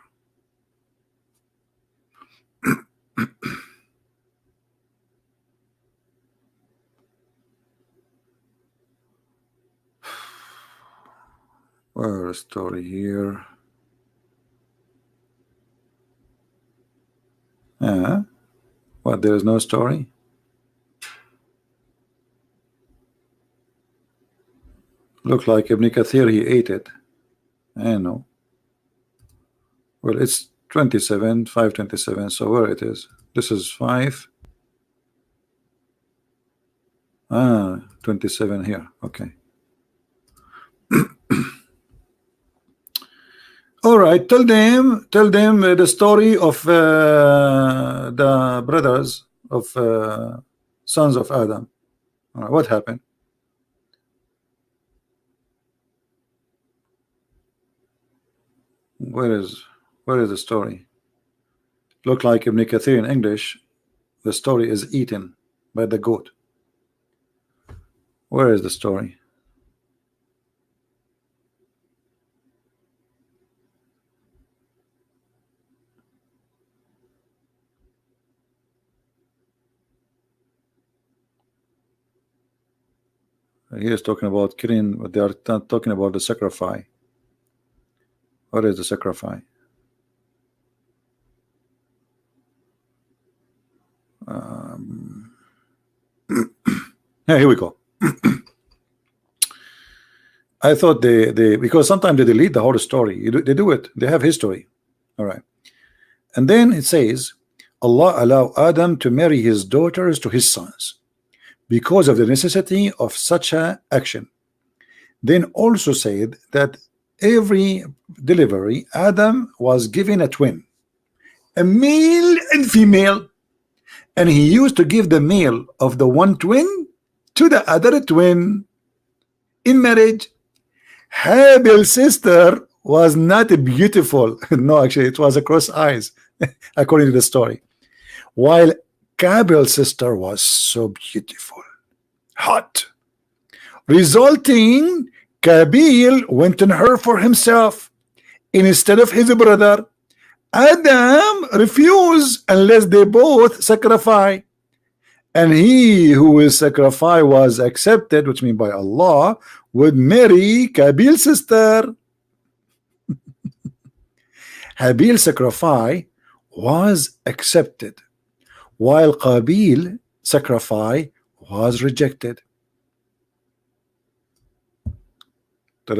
Where is story here? What, there is no story? Look like Ibn Kathir, he ate it. I know. Well, it's 27, 527, so where it is? This is 5. 27 here, okay. All right, tell them the story of the brothers of sons of Adam. What happened? Where is the story? Look like Ibn Kathir in English, the story is eaten by the goat. Where is the story? He is talking about killing, but they are talking about the sacrifice. What is the sacrifice? Yeah, here we go. I thought they because sometimes they delete the whole story. They do it. They have history. All right. And then it says, Allah allow Adam to marry his daughters to his sons because of the necessity of such a action. Then also said that every delivery Adam was given a twin, a male and female, and he used to give the male of the one twin to the other twin in marriage. Habil's sister was not beautiful. No, actually it was across eyes according to the story, while Kabil's sister was so beautiful, hot, resulting Kabil went on her for himself instead of his brother. Adam refused unless they both sacrifice, and he who will sacrifice was accepted, which means by Allah, would marry Kabil's sister. Habil's sacrifice was accepted, while Qabil sacrifice was rejected. And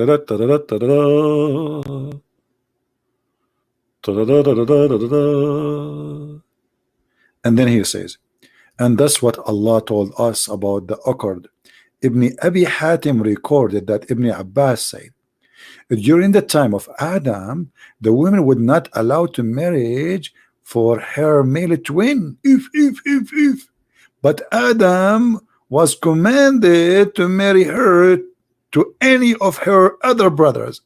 then he says, and that's what Allah told us about the accord. Ibn Abi Hatim recorded that Ibn Abbas said, during the time of Adam, the women would not allow to marriage for her male twin, if. But Adam was commanded to marry her to any of her other brothers.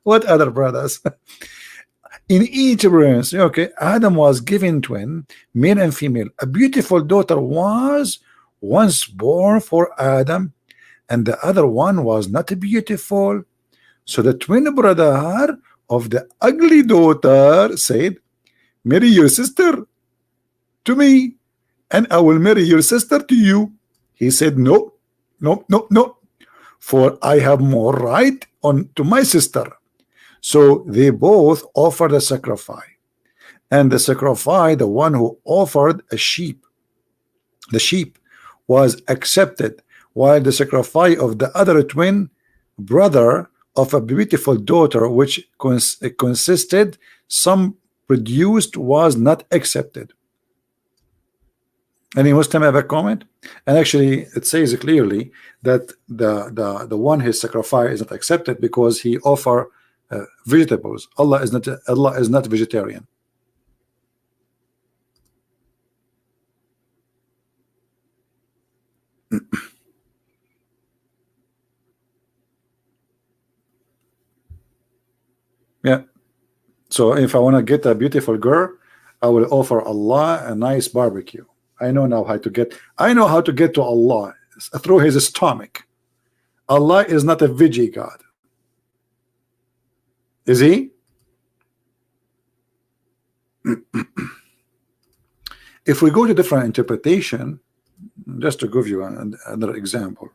What other brothers? In each branch, okay, Adam was given twin, male and female. A beautiful daughter was once born for Adam, and the other one was not beautiful. So the twin brother of the ugly daughter said, marry your sister to me, and I will marry your sister to you. He said, no, for I have more right on to my sister. So they both offered a sacrifice, and the sacrifice, the one who offered a sheep, the sheep was accepted, while the sacrifice of the other twin brother of a beautiful daughter, which consisted some produced, was not accepted. Any Muslim have a comment? And actually it says clearly that the one his sacrifice is not accepted because he offer vegetables. Allah is not vegetarian. So if I want to get a beautiful girl, I will offer Allah a nice barbecue. I know now how to get. I know how to get to Allah through His stomach. Allah is not a veggie God, is He? If we go to different interpretation, just to give you another example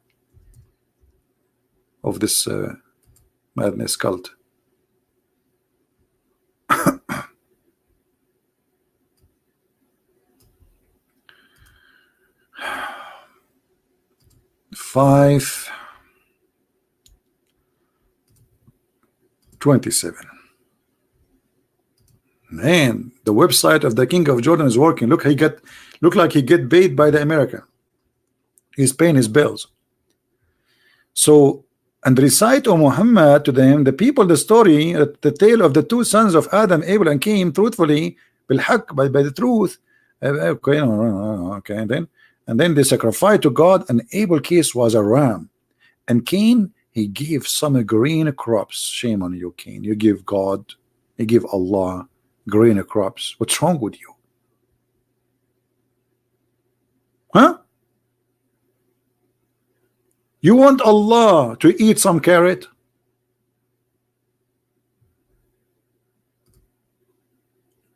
of this madness cult. Five 27. Man, the website of the King of Jordan is working. Look, look like he get paid by the American. He's paying his bills. So, and recite, O Muhammad, to them, the people, the story, the tale of the two sons of Adam, Abel and Cain, truthfully, بالحق, by the truth. Okay, okay, and then they sacrificed to God. And Abel's case was a ram, and Cain, he gave some green crops. Shame on you, Cain. You give God, you give Allah green crops. What's wrong with you? Huh? You want Allah to eat some carrot?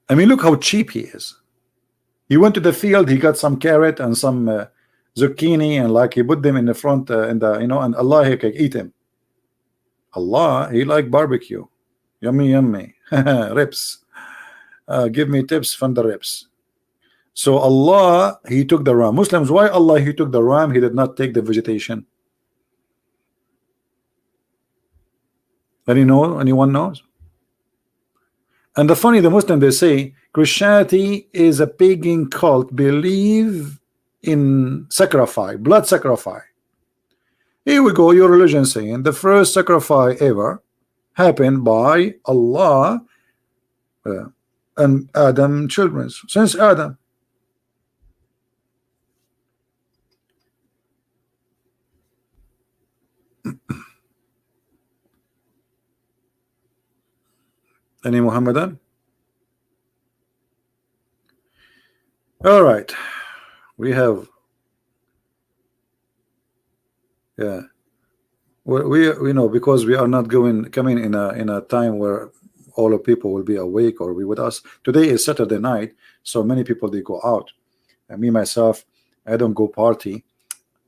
I mean, look how cheap he is. He went to the field, he got some carrot and some zucchini, and like he put them in the front, and Allah, he can eat him. Allah, he like barbecue. Yummy, yummy. Ribs. Give me tips from the ribs. So Allah, he took the ram. Muslims, why Allah, he took the ram? He did not take the vegetation. Anyone knows? And the funny, the Muslim, they say Christianity is a pagan cult, believe in sacrifice, blood sacrifice. Here we go, your religion saying the first sacrifice ever happened by Allah and Adam children, since Adam. Any Muhammadan? All right, we have, yeah, we know, because we are not coming in a time where all the people will be awake or be with us. Today is Saturday night, so many people, they go out, and me myself, I don't go party.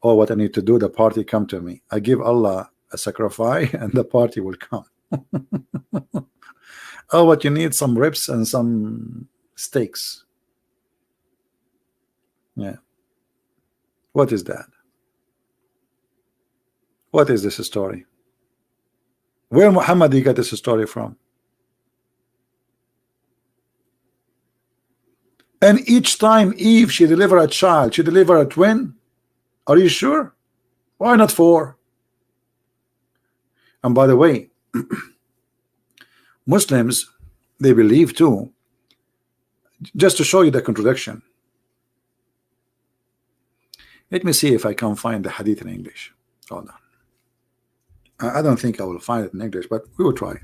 Or what I need to do, the party come to me. I give Allah a sacrifice and the party will come. Oh, what you need, some ribs and some steaks. Yeah. What is that? What is this story? Where Muhammad he got this story from? And each time Eve, she delivered a child, she delivered a twin. Are you sure? Why not 4? And by the way, Muslims, they believe too, just to show you the contradiction. Let me see if I can find the hadith in English. Hold on. I don't think I will find it in English, but we will try.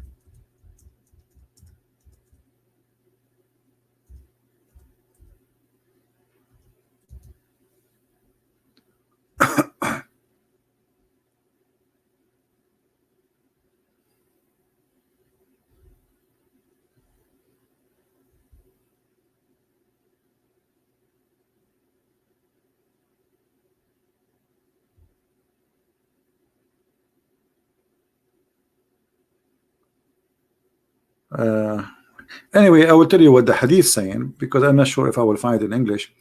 Anyway, I will tell you what the hadith is saying, because I'm not sure if I will find it in English.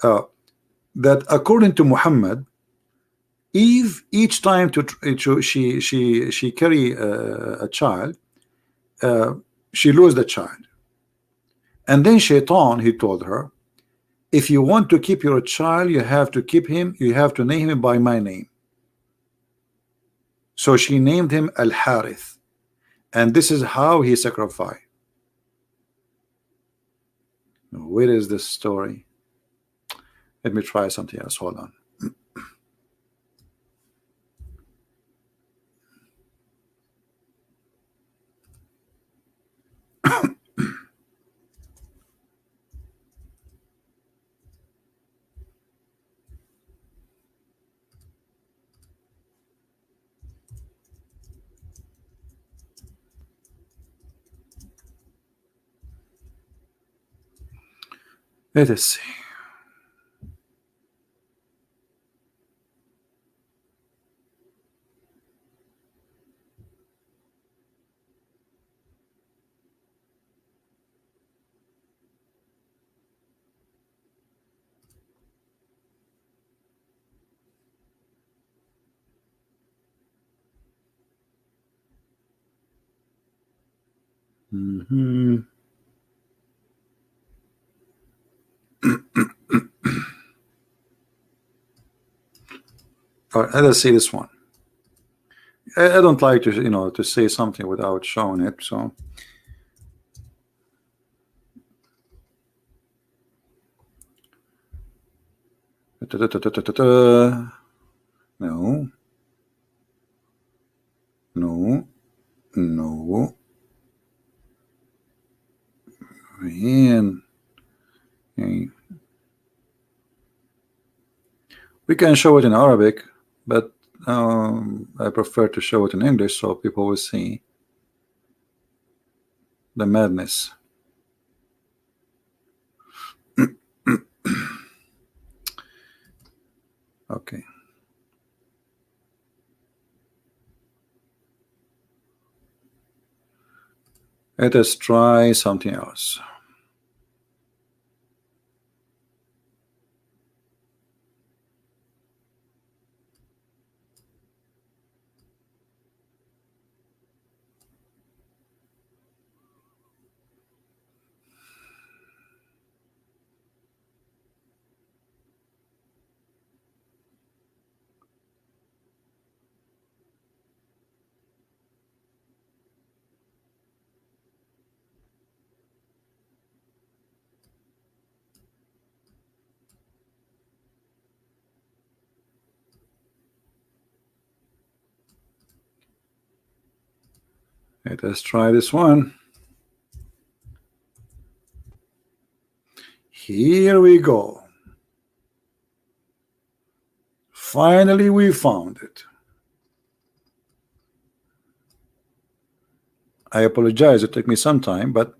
That according to Muhammad, Eve, each time she carry a child, she lose the child, and then Shaitan, he told her, if you want to keep your child, you have to keep him, you have to name him by my name. So she named him Al-Harith, and this is how he sacrificed. Where is this story? Let me try something else. Hold on. Let us see. All right, let's see this one. I don't like to, to say something without showing it. So no, no, no. Man, we can show it in Arabic, but I prefer to show it in English so people will see the madness. Okay. Let us try something else. Let us try this one. Here we go. Finally, we found it. I apologize, it took me some time, but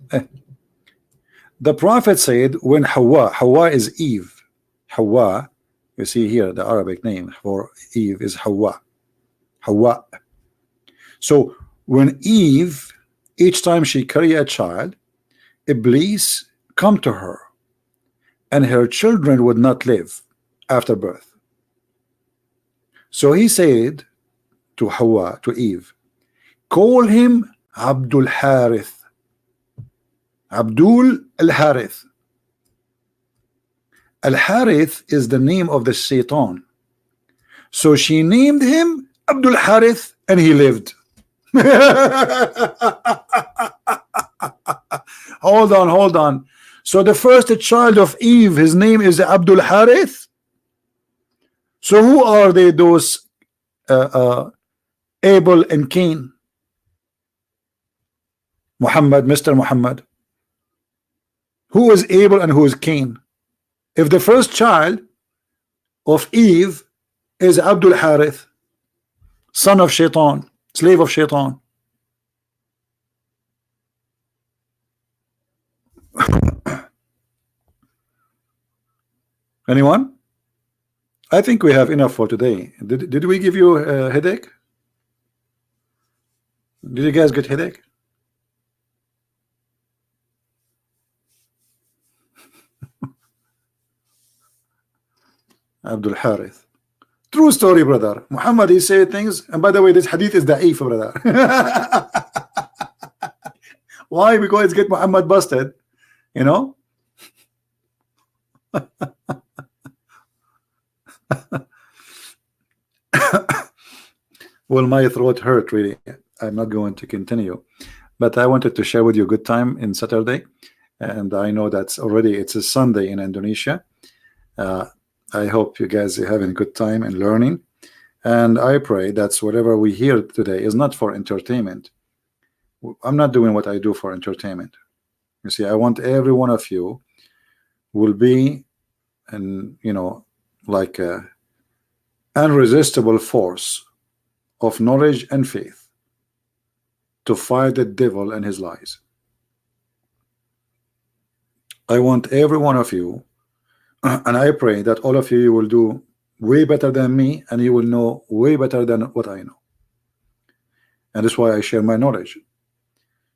the Prophet said when Hawa is Eve. Hawa, you see here the Arabic name for Eve is Hawa. Hawa. So when Eve, each time she carry a child, Iblis come to her, and her children would not live after birth. So he said to Hawa, to Eve, call him Abdul Harith. Abdul al-Harith. Al-Harith is the name of the Shaitan. So she named him Abdul Harith, and he lived. Hold on. So the first child of Eve, his name is Abdul Harith. So who are they, those Abel and Cain? Muhammad, Mr. Muhammad. Who is Abel and who is Cain? If the first child of Eve is Abdul Harith, son of Shaitan, slave of Shaitan. Anyone? I think we have enough for today. Did we give you a headache? Did you guys get headache? Abdul Harith. True story, brother. Muhammad, he said things, and by the way, this hadith is da'if, brother. Why? Because it's get Muhammad busted, you know. Well, my throat hurt really. I'm not going to continue, but I wanted to share with you a good time in Saturday, and I know that's already it's a Sunday in Indonesia. I hope you guys are having a good time and learning, and I pray that's whatever we hear today is not for entertainment. I'm not doing what I do for entertainment. You see, I want every one of you will be, and like a irresistible force of knowledge and faith to fight the devil and his lies. I want every one of you, and I pray that all of you will do way better than me, and you will know way better than what I know. And that's why I share my knowledge.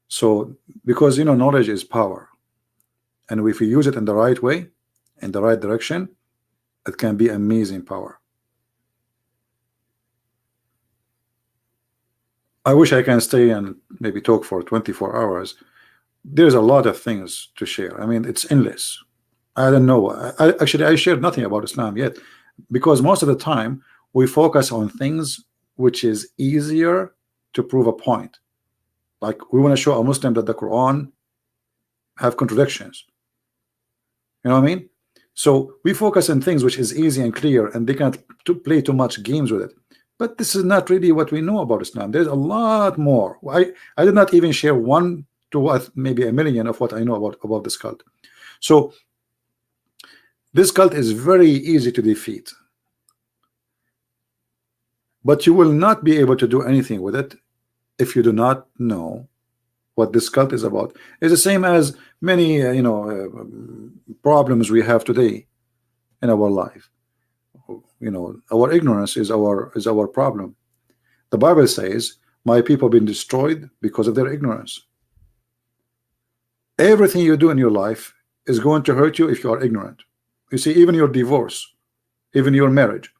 So, because you know, knowledge is power, and if we use it in the right way, in the right direction, it can be amazing power. I wish I can stay and maybe talk for 24 hours. There's a lot of things to share. I mean, it's endless. I don't know. Actually, I shared nothing about Islam yet, because most of the time we focus on things which is easier to prove a point. Like we want to show a Muslim that the Quran have contradictions. You know what I mean? So we focus on things which is easy and clear, and they can't play too much games with it. But this is not really what we know about Islam. There's a lot more. I did not even share 1 to maybe 1 million of what I know about this cult. So this cult is very easy to defeat, but you will not be able to do anything with it if you do not know what this cult is about. It's the same as many problems we have today in our life. You know, our ignorance is our problem. The Bible says, my people have been destroyed because of their ignorance. Everything you do in your life is going to hurt you if you are ignorant. You see, even your divorce, even your marriage,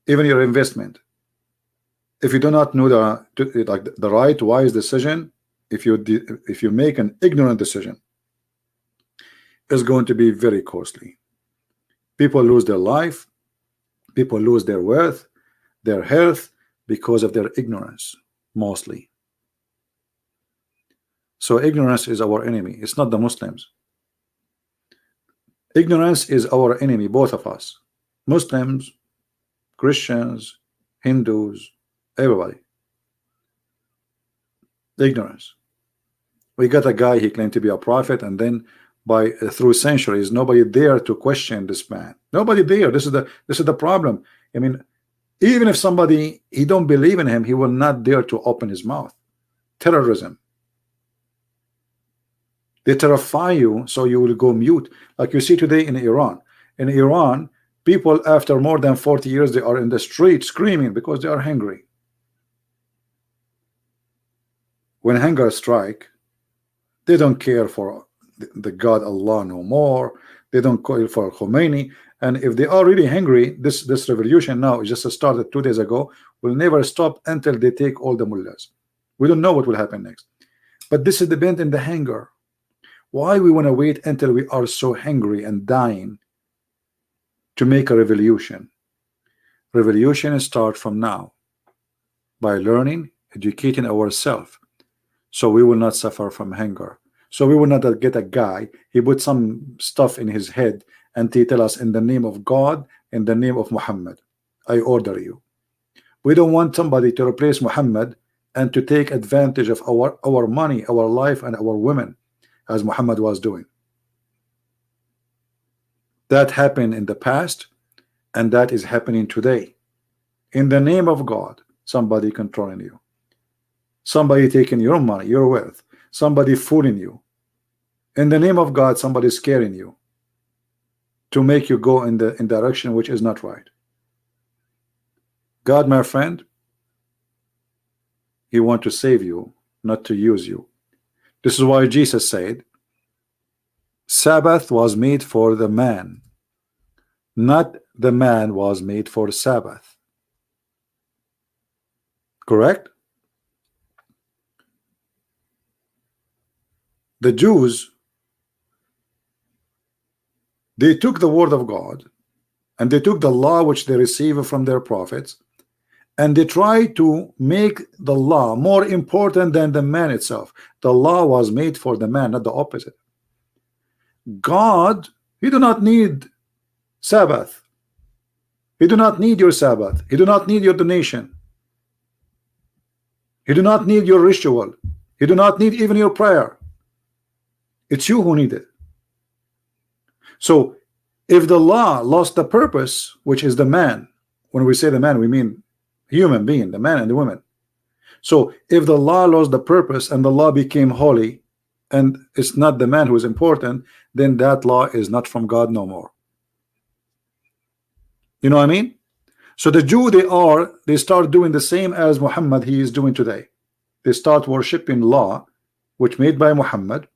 even your investment, if you do not know the right wise decision, if you make an ignorant decision, it's going to be very costly. People lose their life, people lose their worth, their health, because of their ignorance, mostly. So ignorance is our enemy. It's not the Muslims. Ignorance is our enemy, both of us, Muslims, Christians, Hindus, everybody. Ignorance. We got a guy, he claimed to be a prophet, and then through centuries nobody dare to question this man. Nobody dare. This is the problem. I mean, even if somebody, he don't believe in him, he will not dare to open his mouth. Terrorism. They terrify you so you will go mute, like you see today in Iran. In Iran, people after more than 40 years, they are in the street screaming because they are hungry. When hunger strike, they don't care for the God Allah no more. They don't care for Khomeini. And if they are really hungry, this revolution now is just started 2 days ago, will never stop until they take all the mullahs. We don't know what will happen next. But this is dependent on the hunger. Why we want to wait until we are so hungry and dying to make a revolution? Revolution starts from now, by learning, educating ourselves, so we will not suffer from hunger. So we will not get a guy, he put some stuff in his head and he tell us, in the name of God, in the name of Muhammad, I order you. We don't want somebody to replace Muhammad and to take advantage of our money, our life, and our women, as Muhammad was doing. That happened in the past, and that is happening today. In the name of God, somebody controlling you, somebody taking your money, your wealth, somebody fooling you. In the name of God, somebody scaring you to make you go in direction which is not right. God, my friend, he wants to save you, not to use you. This is why Jesus said, Sabbath was made for the man, not the man was made for Sabbath. Correct? The Jews, they took the word of God and they took the law which they received from their prophets, and they tried to make the law more important than the man itself. The law was made for the man, not the opposite. God, he do not need Sabbath. He do not need your Sabbath. He do not need your donation. He do not need your ritual. He do not need even your prayer. It's you who need it. So if the law lost the purpose, which is the man, when we say the man, we mean human being, the man and the woman. So if the law lost the purpose and the law became holy, and it's not the man who is important, then that law is not from God no more. You know what I mean? So the Jew, they start doing the same as Muhammad he is doing today. They start worshiping law which made by Muhammad,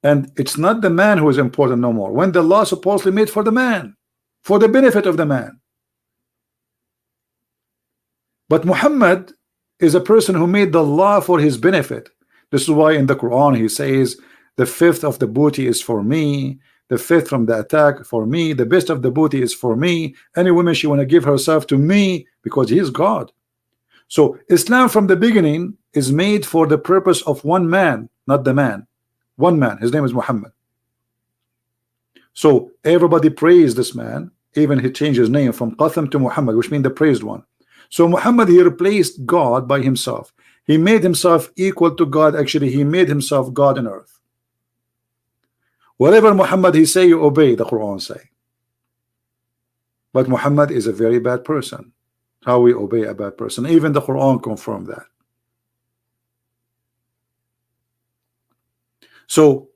and it's not the man who is important no more, when the law supposedly made for the man, for the benefit of the man. But Muhammad is a person who made the law for his benefit. This is why in the Quran he says, the fifth of the booty is for me, the fifth from the attack for me, the best of the booty is for me, any woman she want to give herself to me, because he is God. So Islam from the beginning is made for the purpose of one man, not the man. One man, his name is Muhammad. So everybody praised this man, even he changed his name from Qatham to Muhammad, which means the praised one. So Muhammad, he replaced God by himself. He made himself equal to God. Actually, he made himself God on earth. Whatever Muhammad he say, you obey, the Quran say. But Muhammad is a very bad person. How we obey a bad person? Even the Quran confirmed that. So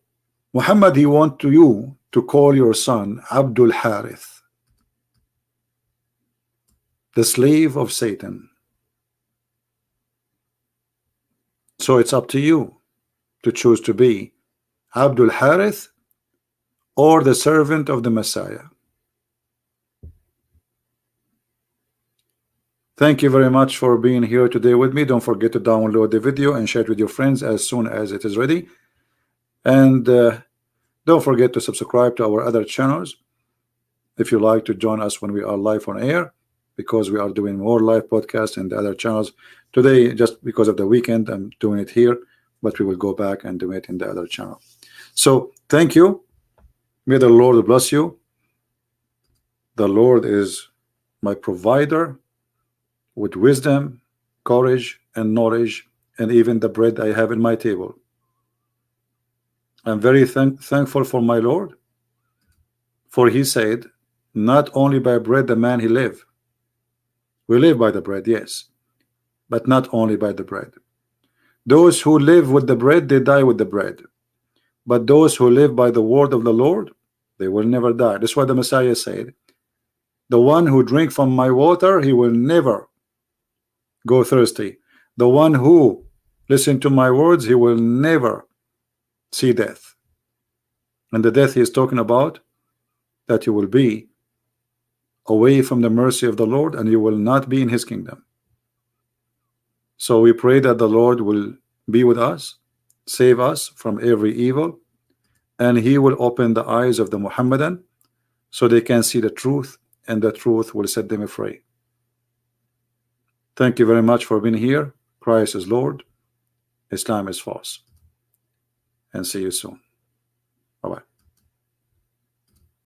Muhammad, he want you to call your son Abdul Harith, the slave of Satan. So it's up to you to choose to be Abdul Harith or the servant of the Messiah. Thank you very much for being here today with me. Don't forget to download the video and share it with your friends as soon as it is ready. And don't forget to subscribe to our other channels if you like to join us when we are live on air, because we are doing more live podcasts in the other channels. Today, just because of the weekend, I'm doing it here, but we will go back and do it in the other channel. So thank you. May the Lord bless you. The Lord is my provider with wisdom, courage, and knowledge, and even the bread I have in my table. I'm very thankful for my Lord, for he said, not only by bread the man he live. We live by the bread, yes, but not only by the bread. Those who live with the bread, they die with the bread. But those who live by the word of the Lord, they will never die. That's why the Messiah said, the one who drink from my water, he will never go thirsty. The one who listen to my words, he will never see death. And the death he is talking about, that you will be away from the mercy of the Lord, and you will not be in his kingdom. So we pray that the Lord will be with us, save us from every evil, and he will open the eyes of the Muhammadan so they can see the truth, and the truth will set them free. Thank you very much for being here. Christ is Lord, Islam is false, and see you soon.